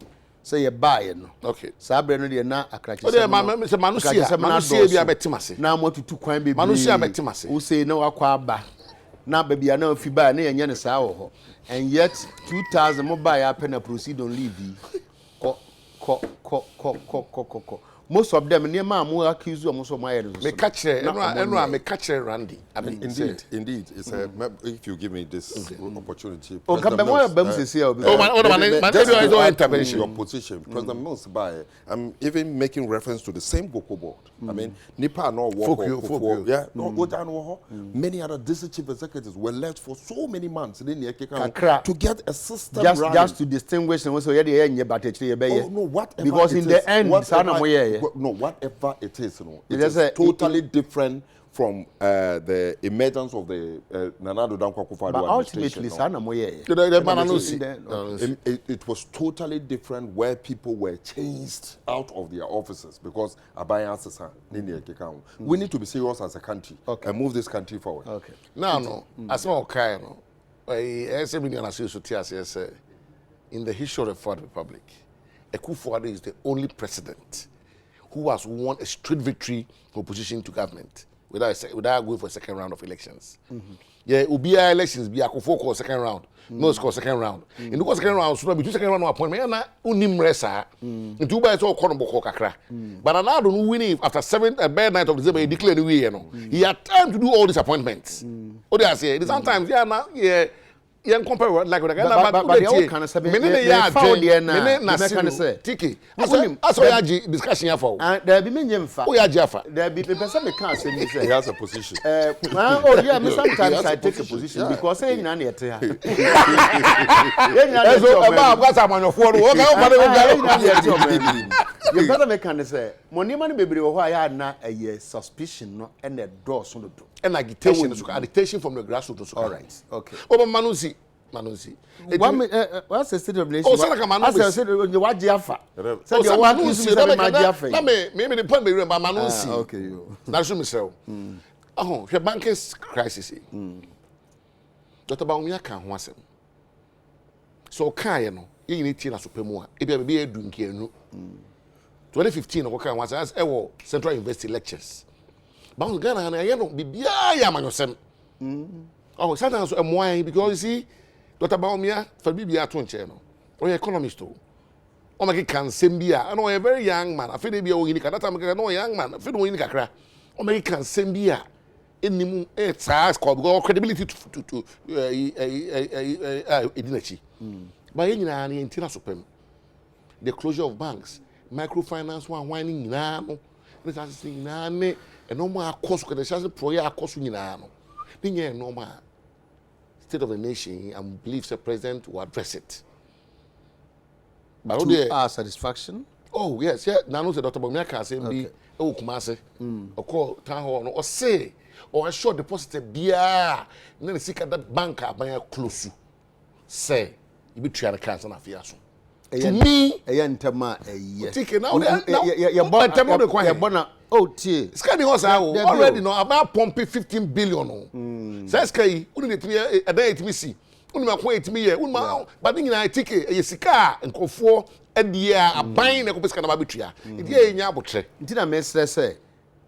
Say you buy no. Okay. Sabre no dey na akrachi. Oh, manusia bi abetimase. Na mo tutu kwan be. Manusia abetimase. Who say no akwa aba. Na baby na fi buy na yenye ne sa wo ho. And yet 2000 mo buy up na proceed on leave. Ko. Most of them near ma mo accuse you most of my me catch me catch Randy. I mean indeed it's if you give me this opportunity. Intervention. Your position President Mills by I'm even making reference to the same Goko board. I mean Nipa no work yeah no go down many other district chief executives were left for so many months to get a system just to distinguish and so whatever because in the end no, whatever it is, it is totally different from the emergence of the Nanado Dankwa administration. It was totally different where people were chased out of their offices because we need to be serious as a country and move this country forward. Okay. Now, as well, in the history of the Fourth Republic, Akufo-Addo is the only president who has won a straight victory for opposition to government without going for a second round of elections. Yeah, Ubia elections be Akufo second round, Mills second round. In the second round, so between second round appointment, na unim resa. Into Uba is all Konombo kakra. But now don't winning after 7th bad night of December, he declared the way, He had time to do all these appointments. What do I say? Sometimes, yen compare like but the kind of me found there na me say tiki aso ya discussion ya for there be me nyemfa o ya jafa there be person me can say me say he has a position oh yeah me sometimes I take a position because say nyina na yete ha so e ba gba samanyofo no o ka o pare go you better make can say money man bebre wo ho ya na suspicion no and the door so do and agitation so agitation from the grassroots. All right, okay. Oba Manusi. What's the state of nation? Oh, Sanaka Manusi. I said you what Jaffa. Said you want to see na me the point be remember Manusi. Okay, you. Na so misel. The bankers crisis. Dr. Baumia kan ho asem. So kan no, ye ni tie na so pemu a, e bia be edu nkianu. 2015 no kan ho asem as Central University lectures. But Ghana na ye no bibia ya manyosem. Oh, sometimes I'm why because you see Dr. Baumia for bibia to nche no. O economist o. O make kan sembia. I know a very young man. I feel dey be o yin ka that time no young man. I feel no yin kakra. O make kan sembia. Enimu task because credibility to edinachi. But yin na na intina supem. The closure of banks, microfinance one whining na no. This is thing na ne a normal cost because the project cost nyina no. Being normal state of the nation, I believe the president will address it. But to our satisfaction? Oh, yes, yeah. Now, the Dr. Baumia can say, oh, Kumase, or call town hall, or say, or a short deposit, beer, and then the secret that banker by a close. Say, you be trying to cancel a fiasco. To me, a yantama, a year. Take it now, you're oh, tea. Scanning us already know about pumping 15 billion. Says Kay, wouldn't it a day to me see? Wouldn't my to me, but in a ticket, a cigar, and go for a year, a buying a copis can abitria. It ain't yabutre. Did I mess say,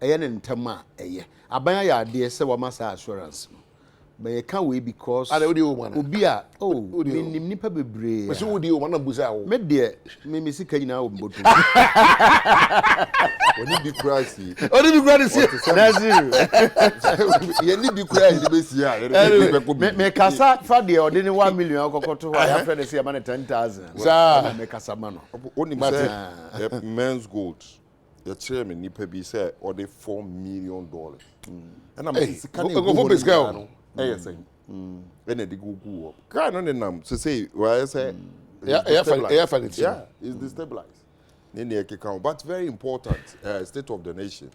a yen and tama, a year. I buy a dear, say, what must assurance. But you can't wait because I don't do one. Ubia, oh, nipper be brave. But so do you want to buzz? Me dear, me sick now, but when you be crazy, that's it. You need to crazy this year. Make us for the ordinary 1 million. I'll go to my friend and say, I'm 10,000. Sir, make us a man. Only matter men's gold. The chairman nipper be said, or they $4 million. And I'm go for this girl. Yes, when they go up. Can't on them to say, well, I say, yeah, it's destabilized. But very important, state of the nation,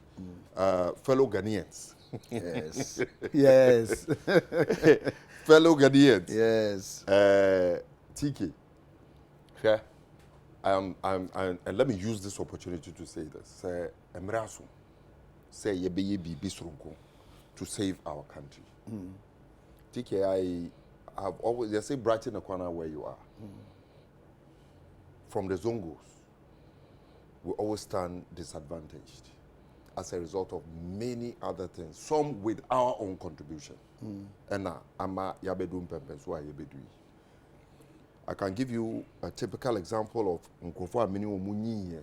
fellow Ghanaians. Yes, yes. Fellow Ghanaians. Yes. TK. Yeah. And let me use this opportunity to say this. Say, Emrasu, say ye be bisrunko to save our country. TK, I have always, they say brighten the corner where you are. From the Zongos, we always stand disadvantaged as a result of many other things, some with our own contribution. And I can give you a typical example of Nkrofo Amini Omunyi.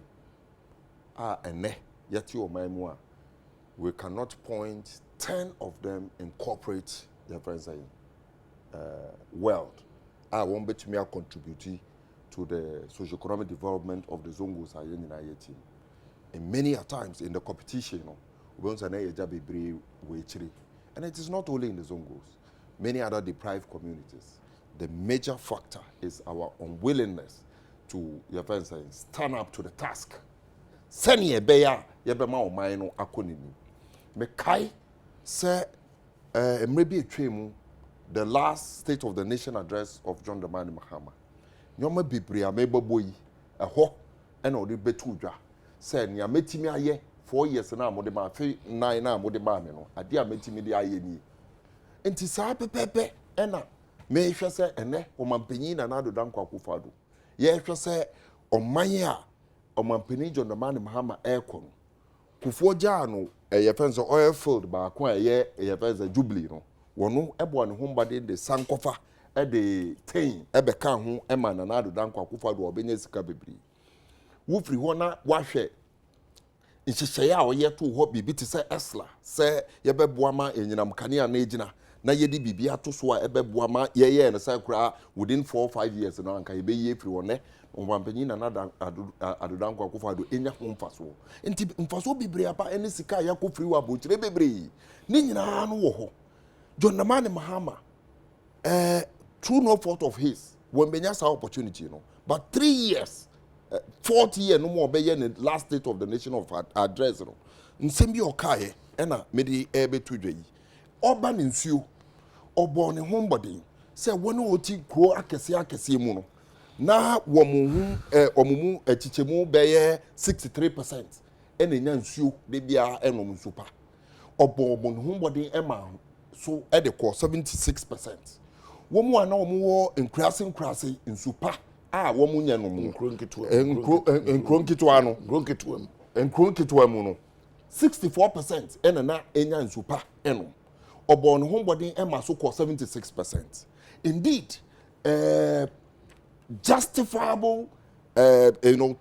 We cannot point 10 of them incorporate their friends world. I won't bet me contribute to the socio-economic development of the Zongos and many a times in the competition, and it is not only in the Zongos, many other deprived communities. The major factor is our unwillingness to stand up to the task. Send ye beya yebema o man no akonini. Me kai say maybe a tremu the last State of the Nation address of John Dramani Mahama. Nyoma bebre ameboyi ho ena odi betu dwa. Say nya metimi aye 4 years na amode ma fe 9 na amode ma me no. Ade a metimi de aye ni. Enti saa pepepe ena me hwe se ene omampanyin na nado danko akufado. Ye hwe se oman a omampanyin John Dramani Mahama ekon. Kufuo ja no ye fense oil field ba ko ye fense Jubilee no. Wono ebo ne hombade de sankofa e de ten e be ka ho e ma na nado danko akufado obenya sika bebri. Wo firi ho na wahwe nhyehyeye a oye to ho bibi ti se esla se ye beboa ma enyinam kane a na ejina na yedi bibia to so a ebeboa ma ye na say kura within 4 or 5 years na anka ebe ye free one omampanyin na adodanko akufado enya ho mfaso enti mfaso bibre apa ene sika yakọ free wa bochire bebre ni nyina no wo ho John Dramani Mahama through no fault of his when benya sa opportunity no but 3 years 40 years no more be in the last state of the nation of address no nsembi okaye ena mede ebe tudwe oba nsuo obo ne hombody say wonu oti kro akese mu no na womu omumu achichemu beye 63% ena nya nsuo de bia enom nsupa obo ne hombody ema so e de ko 76% womu ana womu enkrase nsupa womu nya no mu nkronkitwa mu no 64% ena na enya nsupa eno obo no hombody ema so ko 76%. Indeed justifiable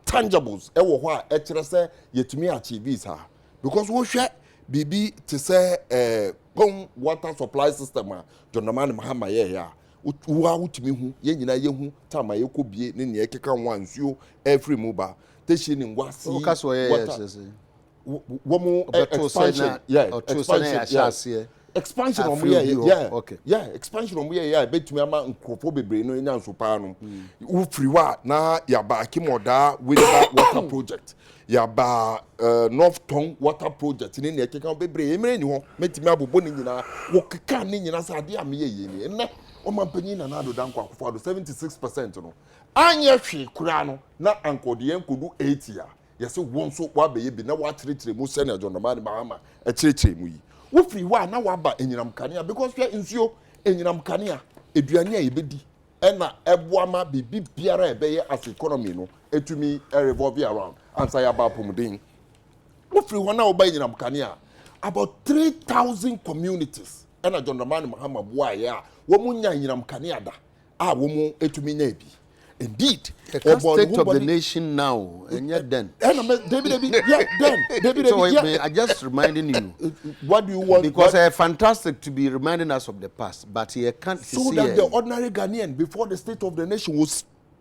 tangibles ewo ho a ekire se yetumi achieve sa because wo hwe bibi to say water supply system John Dramani Mahama ya uwa utimi hu ye nyina ye hu tama ye kobie ne ne ekeka ho ansuo every mobile teshi ni ngwasi womu expansion on expansion on betumi ama nkrofo bebre no nya nsopa no wo free wa na ya ba kimoda water project ya ba North Tongue water project ni ne keka bebre emre ni ho metimi abobo ni nyina wo keka ni nyina sa ade ame ye ni enne o mampanyin na adodanko akufado 76% no anya hwe kura no na ankode yankodu 80 ya yesi won so wa be ye bi na wa tiretire mu senior John Dramani Mahama a tiretire mu yi wo free wa na wa ba enyinam kanea because we nsuo enyinam kanea eduane a yebedi ena eboama bibi biara ebeye as economy no etumi revolve around ansa ya ba pomuden wo free wa na wo ba enyinam kanea about 3,000 communities ena John Dramani Mahama boa ya wo munya enyinam kanea da wo mu etumi nya ebi. Indeed, the state of the nation now, and yet then. David, I just reminding you. What do you want? Because it's fantastic to be reminding us of the past, but he can't. So that the ordinary Ghanaian, before the state of the nation, will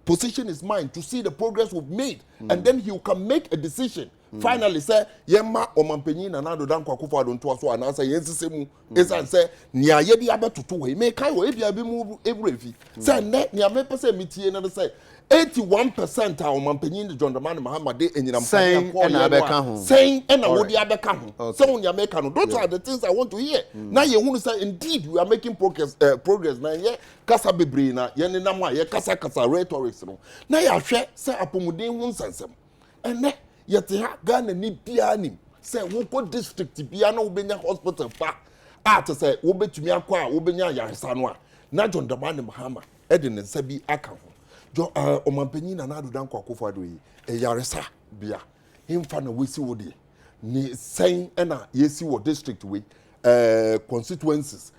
position his mind to see the progress we've made, and then he can make a decision. Finally, say, Yema Omampenyin and Adodanko Akufado nto so and answer yensisemu. Esa say, Nia yedi abe tutu he. Me kai wo ebi abi mu ebrefi. Say ne nia me pese mitie na say 81% a Omampenyin John Dramani Mahama de enyinam saying ena abeka ho. Saying ena wodi abeka ho. So nia make no. Those are the things I want to hear. Now ye hunu say indeed we are making progress na ye kasa bebre na ye nenam a ye kasa rhetorics no. Na ye ahwe say apomuden hu nsensem. Ene yete ha Ghana ni bia nim say wo ko district bia na wo benya hospital fa to say wo betumi akwa a wo benya yaresa no a na John Dramani Mahama e de nsa bi aka ho jo omampanyin na adodanko akufado yi yaresa bia himfa na wesi wo de ni sen na yesi wo district we constituencies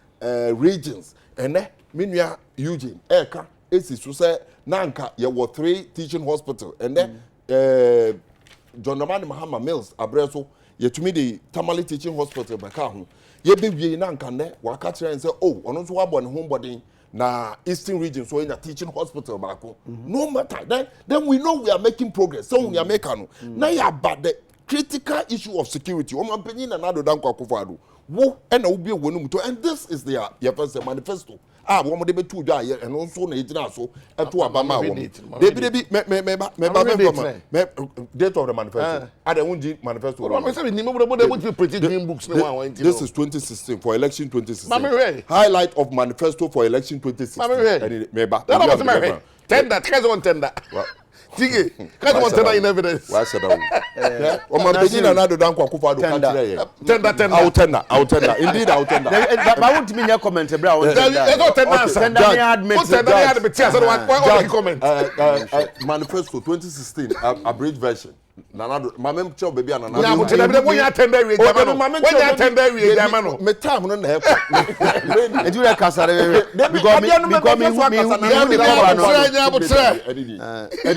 regions ene menua Eugene eka esi so say nanka ye wo 3 teaching hospital ene John Dramani Mahama Mills abreso yetumi de Tamale teaching hospital baka ho ye bewie na nka ne waka kire say oh ono so wabo ne hombody na eastern region so in a teaching hospital bako no matter then we know we are making progress so we are making na ya about the critical issue of security o mampanyin na adodanko akufado wo na wo bie wonu to and this is their first manifesto wo mo de betu dwa ye eno so na yigina so eto abama wo debi me date of the manifesto ada wonji manifesto I say ni mo de pretty dream books no one this is 2016 for election 2016 highlight of manifesto for election 2016 meba tender case on tender Tige, can't want tender in evidence. Why said that? O man begin na adodanko akufado ka tender. I'll tender. Indeed, I'll tender. But I want me to comment bra on tender. You got tender. Tender me admit. Why comment? Manifesto 2016 abridged version. Nanado mamem cho baby anana. Na mo tender when you tender we jamano. When you tender we jamano. Me time no na help. E do that kasare because me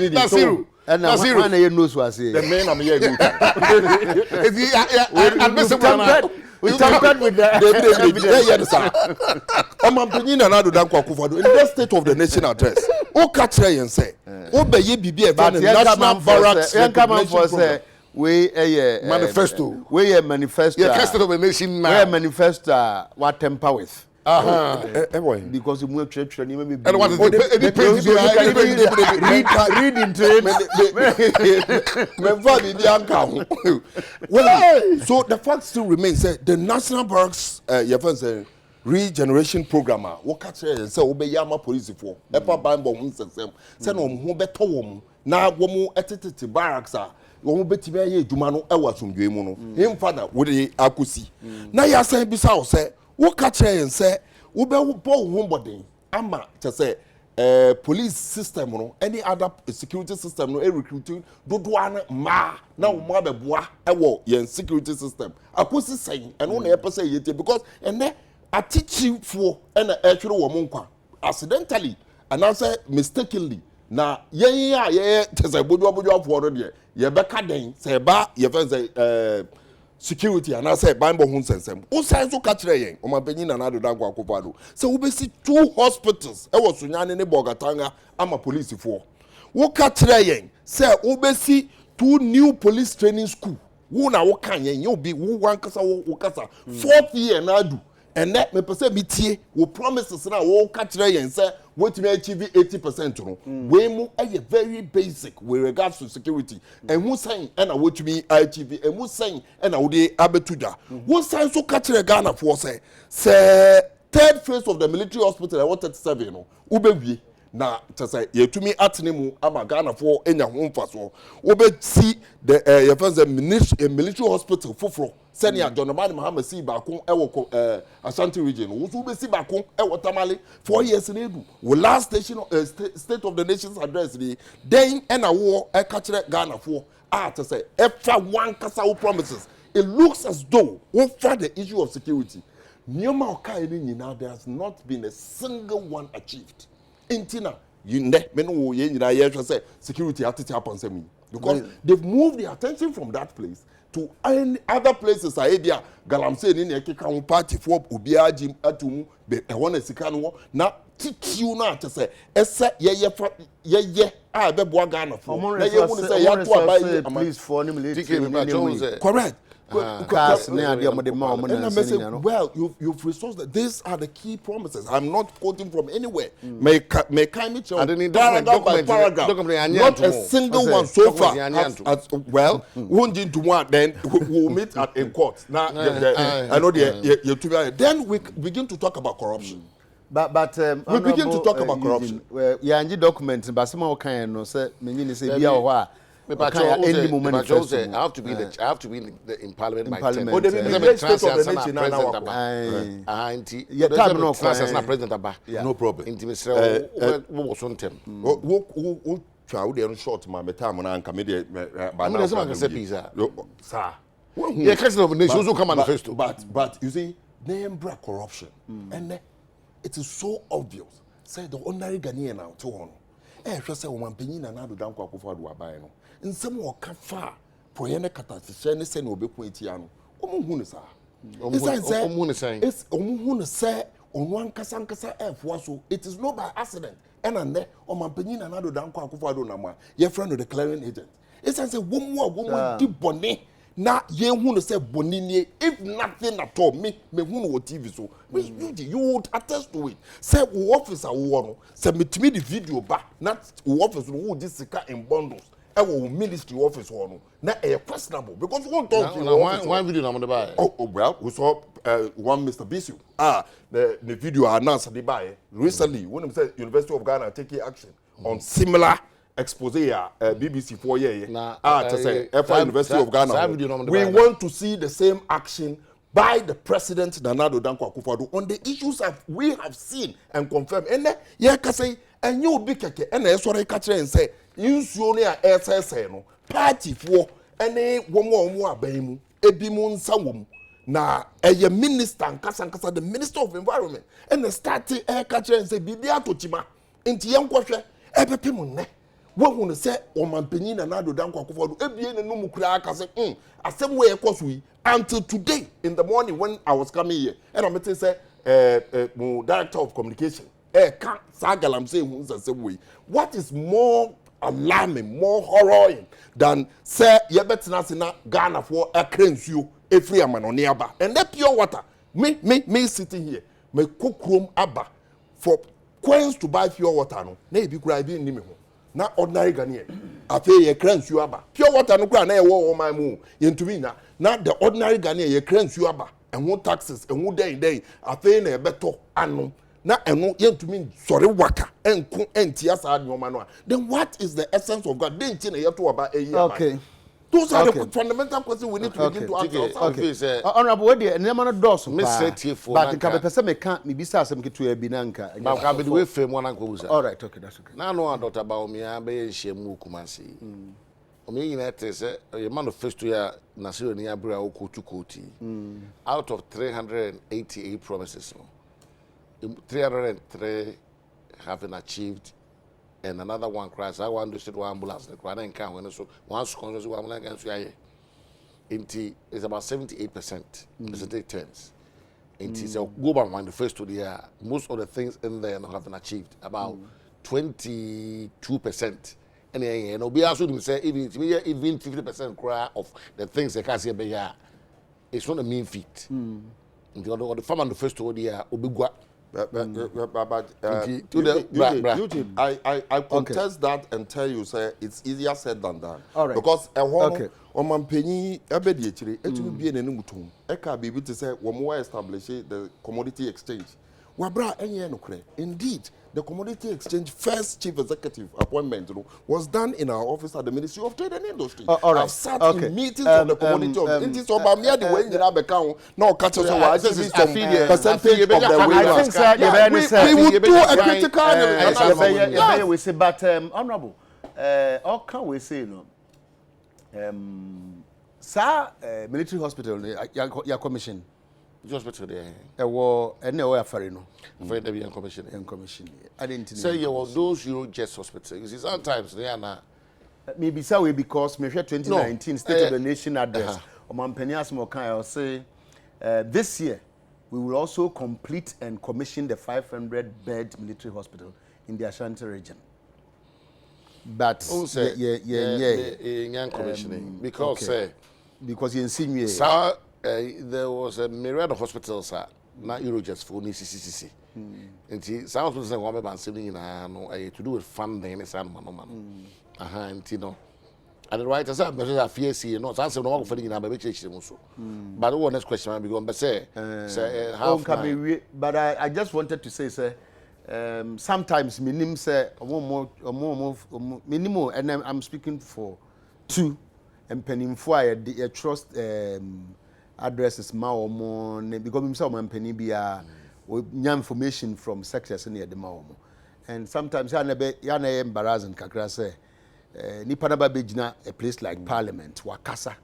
Nasiru. And now one you know so I say. The man am here good. We tampered with the evidence. Omampenyin na do dan Akufo-Addo in the State of the Nation address. O ka kire yen say, o be ye bibi e fa National Barracks Recognition we manifesto. We a manifesto. Yeah, State of the Nation now. We a manifesto what temper with. Because you move church and you may be. And what is read into it. Well, so the fact still remains that the National Barracks regeneration program what catch say obey yama police for ever bambo hun sesem say no ho beto wom na womu etete barracks womu betime ye adwuma no ewa somdwe mu no him father wo de akosi na ya san bisa wo say what catch say wo be wo ho boden ama to say police system no any other security system no recruiting dodo an ma na wo ma beboa ewo yen security system akosi sen eno na yepese yete because ene atichi for and actually woman kwa accidentally and answer mistakenly na ye tese bojo for no de ye beka den say ba ye say security and answer bambo hun sensem o sai so ka kire yen o mapanyin na do dan Akufo-Addo say we be see 2 hospitals e wo sunyane ne bogatanga ama police for wo ka kire yen say we be see 2 new police training school wo na wo kan yen you be wo wan kasa wo kasa 4th year na do. And that me person be tie we promises na we catch yen say wetimi achieve 80% no we mu a very basic with regards to security and who saying and wetimi achieve and who saying and we dey abetuda who saying so catch Ghana for say 3rd phase of the military hospital I wanted 7 no ubewie na tsa yetumi atene mu ama Ghana for enya ho mfaso obe see the military hospital foforo senior John Omani Muhammad si bakon ewo Ashanti region wo so be si bakon ewo Tamale 4 years na edu wo last station State of the Nations address dey then na wo e ka kire Ghana for tsa efa one kasa wo promises it looks as though we find the issue of security nyoma okai ni nyina there has not been a single one achieved. Intina, you ne, meno ye nyina ye say security atete upon me because they've moved the attention from that place to any other places. Idea galamse ni ne keka ho party for obia jim atum be e wona sika no na titiw na ate say ese ye be boa Ghana for na ye wonu say ya to abai police for ni military correct. Well, you've resourced that. These are the key promises. I'm not quoting from anywhere. May kindly show paragraph by paragraph. Not a single one so far. Well, won't into one. Then we'll meet in court. Now, I know then we begin to talk about corruption. But we begin to talk about corruption. Yeah, and documents. But some kind no say me say biya I have to be in Parliament by 10. Oh, the State of the Nation now. No problem. Who short my time and come here. But you see, name corruption and it is so obvious. Say the ordinary Ghanaian now to on. Just say one penny and another down Akufo-Addo abai no. In some more kafa proyene katasise ne se na obeku etia no omuhu ne sa it's omuhu ne say onu ankasa efo so it is not by accident and omampanyin na nado dan Akufo-Addo na ma ye friend of the clearing agent it's say womu di bone na ye hu ne say bonini if nothing at all me hu no TV so you would attest to it say wo officer wo no say metimi the video ba na wo officer wo di sika in bundles our ministry office one na questionable because one talk one video na buy. Oh well, we saw one Mr. Bisu. The video announced the buy recently when he said University of Ghana taking action on similar expose BBC 4 year to say University of Ghana. We want to see the same action by the president Nana Danko Akufo-Addo on the issues that we have seen and confirmed. And say and you be keke and sorry catch and say insuo ne a SSA no party for any womo abamu ebimu nsawom na eye minister nkasa the minister of environment and the starting catch and say bibia to chima enti yenkwhwe ebepem ne When say Omanpenina na do dan kwakofo do ebie ne no mu kura aka say asem we ekoso yi until today in the morning when I was coming here and I met say director of communication can sagalam say hu sasem we what is more alarming more horroring than say ye betina se na Ghana for akransuo efri amanone aba and that pure water me sitting here me kokrom aba for coins to buy pure water no na ebi kura ebi nimi ho na ordinary Ghanaian afi ye kransuo aba pure water no kura na ye wo man mu ye ntumi na the ordinary Ghanaian ye kransuo aba enwo taxes enwo den afi na ebeto anu na enwo ye ntumi sori waka enko entia sa adwoma no then what is the essence of God den ti na ye to aba eyi okay. Those are the fundamental questions we need to begin to ask ourselves. Okay. Honorable, what do you name on a dozen? But the Cabapesa may can't be some to a binanka. But I'll be the way fame one uncle. All right, okay, that's okay. Now, no, daughter about me, I be shame Kumasi. I mean, that is a man of first year, Nasir Niabra Oko to Koti. Out of 388 promises, 303 have been achieved. And another one cries. I want to sit one ambulance. The crying and count when so once conscious one against you. It's about 78% percentage terms. It's a global one. The first to the year, most of the things in there have been achieved. About 22%. And you know, be also to say even 50% cry of the things they can't see by here. It's not a mean feat. The farmer the first to the year, Obigwa. But I contest that and tell you, say it's easier said than done. All right. Because Omanpenyi ebedi echire etu bi ene mutum e ka bibi to say we more establish the commodity exchange. Wabra enye nokre. Indeed, the commodity exchange first chief executive appointment was done in our office at the Ministry of Trade and Industry. All right. I've sat in meetings of the commodity of it is about me the way you have account now catch us some percentage of the way. I think sir we would do a critical analysis. We say but honorable all can we say no sir military hospital your commission hospital there. Afari no. For the commission. I didn't say you were those Eurojets hospitals. You see, sometimes they are not. Maybe so because me 2019 State of the Nation address. Omanpenias Mokai say this year we will also complete and commission the 500-bed military hospital in the Ashanti region. But commissioning because you insinuate. So there was a myriad of hospitals not Eurojets for CCCC. And some hospitals are one man sitting in to do with funding and man. And you know. And the right as I fear see no answer no for the number which also. But the next question I be going but say how but I just wanted to say sir sometimes minimum say minimum and I'm speaking for two and penny for the trust addresses ma or more because himself man penny be information from sectors near the ma and sometimes yana embarrassing kakra say nipa na ba begina a place like Parliament wakasa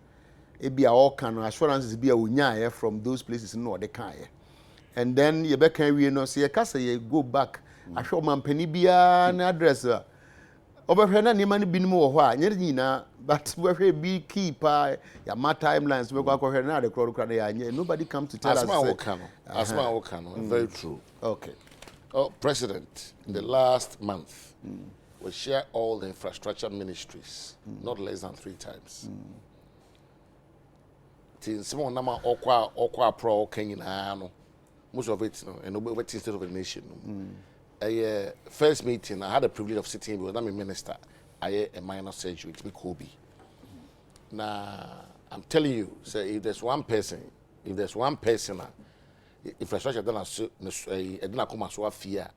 ebi all can assurances be a unya from those places no they can and then you be can we no say kasa you go back ahwe man pani bia na address obehwe na ni man binim wo ho a nyere nyina but we be keeper ya ma timelines we go akwohwe na the crowd na ya nobody come to tell us Asma Okano very true. Okay. President in the last month we share all the infrastructure ministries, not less than 3 times. Someone nama okwa pro Kenya no. Most of it no, and over State of the Nation. First meeting, I had the privilege of sitting because I'm a minister. I had a minor surgery to be Kobe. Now I'm telling you, say if there's one person, infrastructure done a fear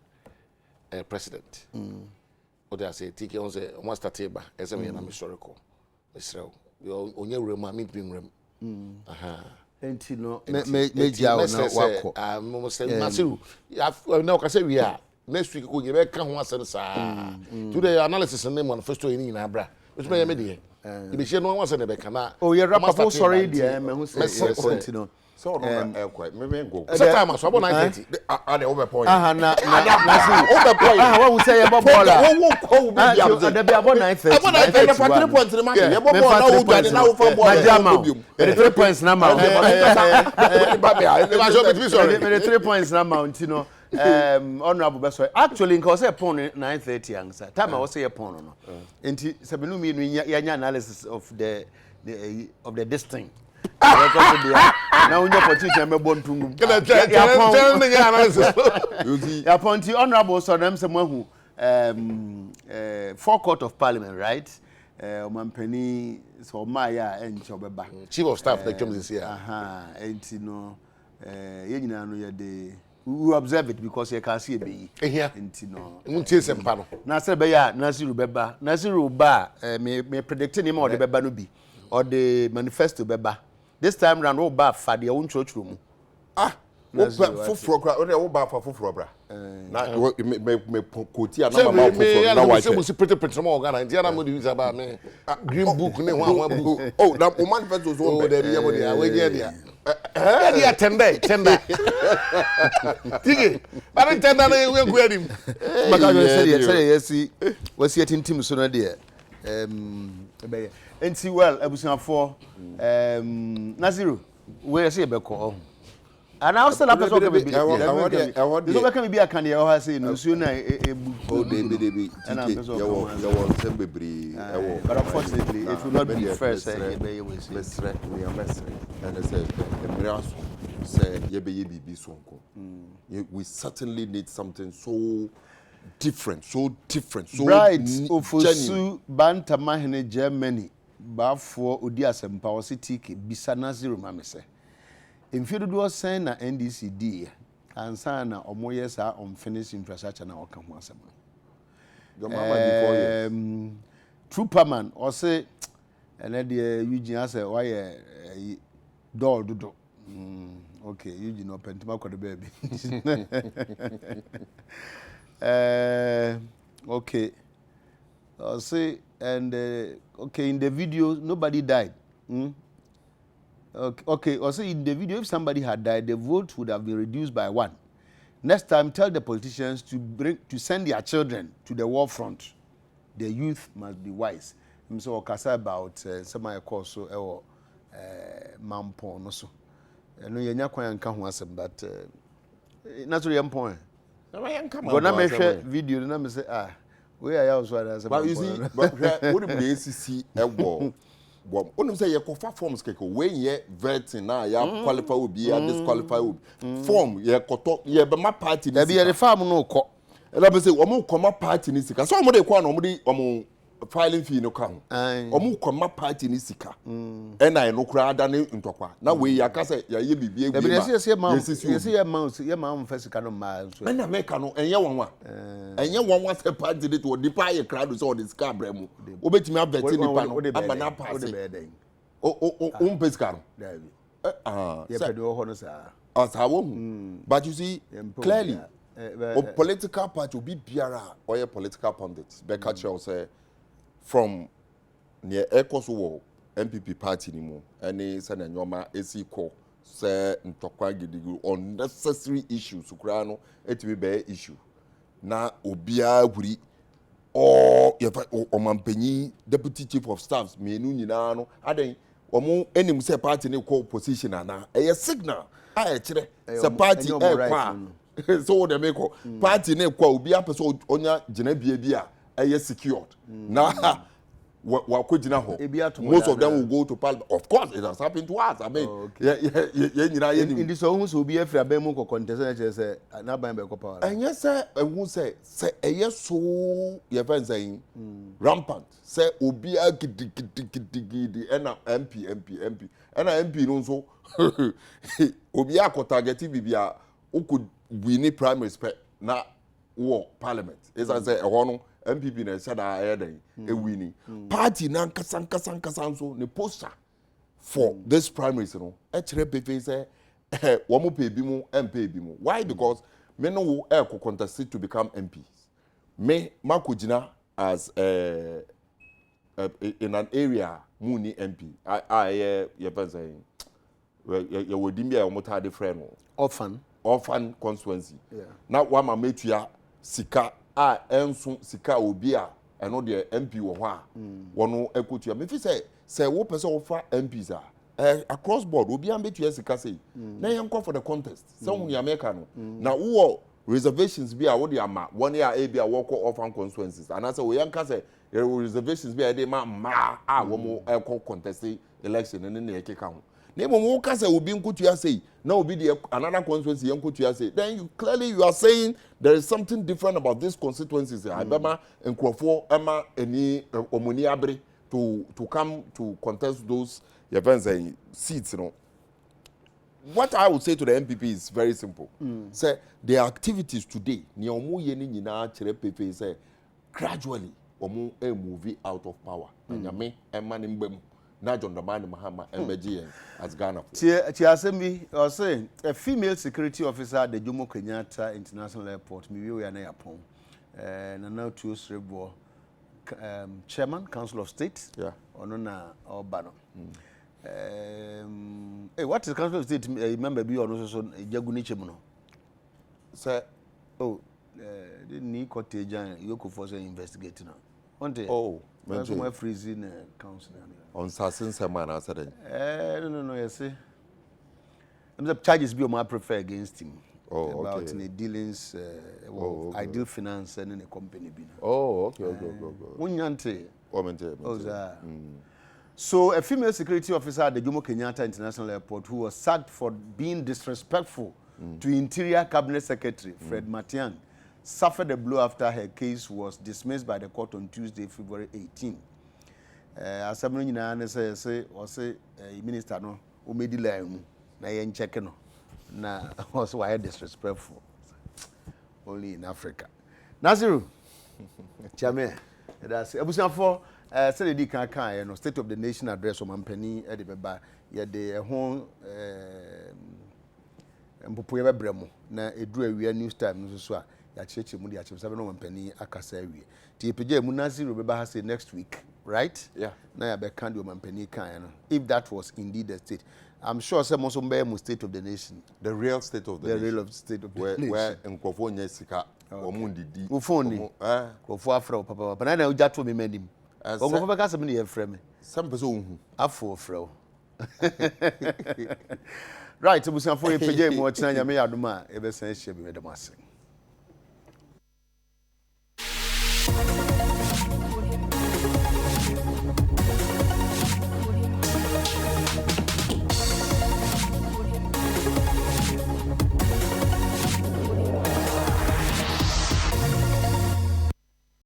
president. Or they say, take on the one stateba, as a man historical. Israel, you only room, I mean, being room. And you know, I'm almost saying, Masiru, no, I say we are. Next week, we can once and today, analysis and name on first in Abra, which may be Ibi share no one say be kana. Oh, you rap up sorry there, me who say no. So maybe go. Set time so about 9:30. And over point. Na Over point. what we say about baller. Who be There be about 9:30. About 9:30 3 points in the match. You ball now for ball. 3 points na ma. Me 3 points na ma, you know. Honorable Beso. Actually, in cause upon 9:30 answer. Time I was say upon no. Enti sebenu mi yanya analysis of the distance. Now when you opportunity me born tungum. Ya ponti honorable so dem se mahu forecourt of parliament, right? Omampani so maya enche obeba. Chief of staff that comes this year. Enti no ye nyina no ye de we observe it because you can see e be Here. enti no. Untie sempa no. Na se be ya Nasiru beba. Nasiru ba me predict ni ma o de beba no bi. Or the manifesto beba. This time round, oh, bad for the own church room. Fufro, oh, bad for Fufro, bra. Now, me quote ya na mama Fufro. Now, I say we pretty more Ghana. Indiana mo use about me. Green book, ne one book. Oh, now o manifesto so oh, there be able there. We there. Yeah, tender. Tigi, but tender na we go him. Maka say yes, we see it in team so na there. Enti well abusuafo Nasiru we say be ko and I still person can be so be aka ne ho say no suo na ebu oh dey you but unfortunately it will not be first say we and say emiraso say ye be bibi so nko we certainly need something so different so right ofosu bantama hene Germany bafo odi asempa wo sitike bisa Nasiru mamese emfidodo sen na NDCD ansa na omoye sa unfinished infrastructure na oka ho asem Trooperman o say ene de Eugene ase why doll dodo okay Eugene open to the baby okay I'll say and okay in the video nobody died okay also in the video if somebody had died the vote would have been reduced by 1. Next time tell the politicians to send their children to the war front. The youth must be wise. So okasa about some course so mampo no so no yenya kwan nka ho asem but Nasiru yampon Gonna me share video na me say we are also as but you see but what the ACC ewo only say you cover forms keke when ye vetting na ya qualify obi ya disqualify obi form ye koto ye be ma party ni be farm no ko ela be say omo koma party ni sika so omo dey kwa na omo dey omo filing fee no ka ho omo koma party ni sika e na no kura ada ne ntokwa na we ya ka say ya ye bibie gbe ma yes ye ma sika no ma so na me ka no enye wonwa say party dey to dipa ye crowd so the sika bremu obetimi abeti nipa no ama na pass o pesca no ye pede ho no sa asawo but you see clearly political party obi biara or political pundits be catch you say from near Ecoso wo MPP party ni mu any say na nyoma esiko say ntokwa gidigu unnecessary issues kura no etimi be issue na obia huri or omampanyi deputy chief of staffs menu nyina no aden omo enim say party ni call position ana eye signal a kire say party e kwa so they make party ni kwa obia person onya gina bia eye secured na wakojina ho most of them will go to parliament. Of course it has happened to us. I mean in this one so be every abem ko contest say na ban be ko power and yes say who say eye so ye fan saying rampant say obia gidi na MP and MP no so obia ko target bibia who could win primary spec na war parliament is as say no MPP na said ahead e winning party na nkasa so ne poster for this primaries no e kire pepe say wo mo pay bi mu MP bi mu why because me no wo e contest to become MPs me makojina as in an area muni MP you saying you would be a motor different orphan constituency now one ma metua sika enso sika obia eno de MP wo ho a wono ekotua me fi say wo person offer MPs across board obi am betua sika say na yen call for the contest say hu ya America no na wo reservations bi a wo de ama one year a bi a wo call orphan constituencies and say we yanka say reservations bi a dey ma wo mo call contest election ne na ekeka ho na mo wo ka say obi nkotua say na obi de another constituency nkotua say then you are saying there is something different about these constituencies abema nkrofo ema eni omoni abre to come to contest those events and seats, you know. What I would say to the MPP is very simple. Say their activities today, ni omu yeni nyina chere pepe say gradually omu move out of power. Nyame emani mbem na John Dramani Mahama embeji as Ghana. Chiasemi was saying a female security officer at the Jomo Kenyatta International Airport. Mi we na yapon. Na now two Srebo chairman Council of State. Yeah. Onona Obano. Hey, what is Council of State? Remember, be on also Jaguni Chemuno. Sir, didn't need cottage and Yoko for investigating now. Oh, my freezing council. On Sassin Saman, I said, no, you see. The charges be my prefer against him. Oh, about okay. the dealings, okay. Ideal Finance and in a company. Oh, okay. So, a female security officer at the Jomo Kenyatta International Airport who was sacked for being disrespectful to Interior Cabinet Secretary Fred Matiang suffered a blow after her case was dismissed by the court on Tuesday, February 18. As someone in an say, Minister no, who made the line, na yen check no, na also why disrespectful. Only in Africa. Naziru, Chame, that's Abusan for. Say the kan no State of the Nation address on Mampani e de beba ye de ho mpopo ye bebremo na eduru awia news time no so a ya cheche mu de ache sabe no Mampani akasa awie ti epeje mu Naziru beba ha say next week, right? Yeah. Na ya be kan de Mampani kan no if that was indeed the state. I'm sure some also be mu State of the Nation, the real state of the nation. The real state of the nation where nkofo nya sika omundidi ufoni nkofo afro papa na na uja to me medim. Ogo for because me frame me. Some person unhu. Afo frɛ. Right, obusan for ye page mo china nya me yadoma e be san hye bi me dem ase.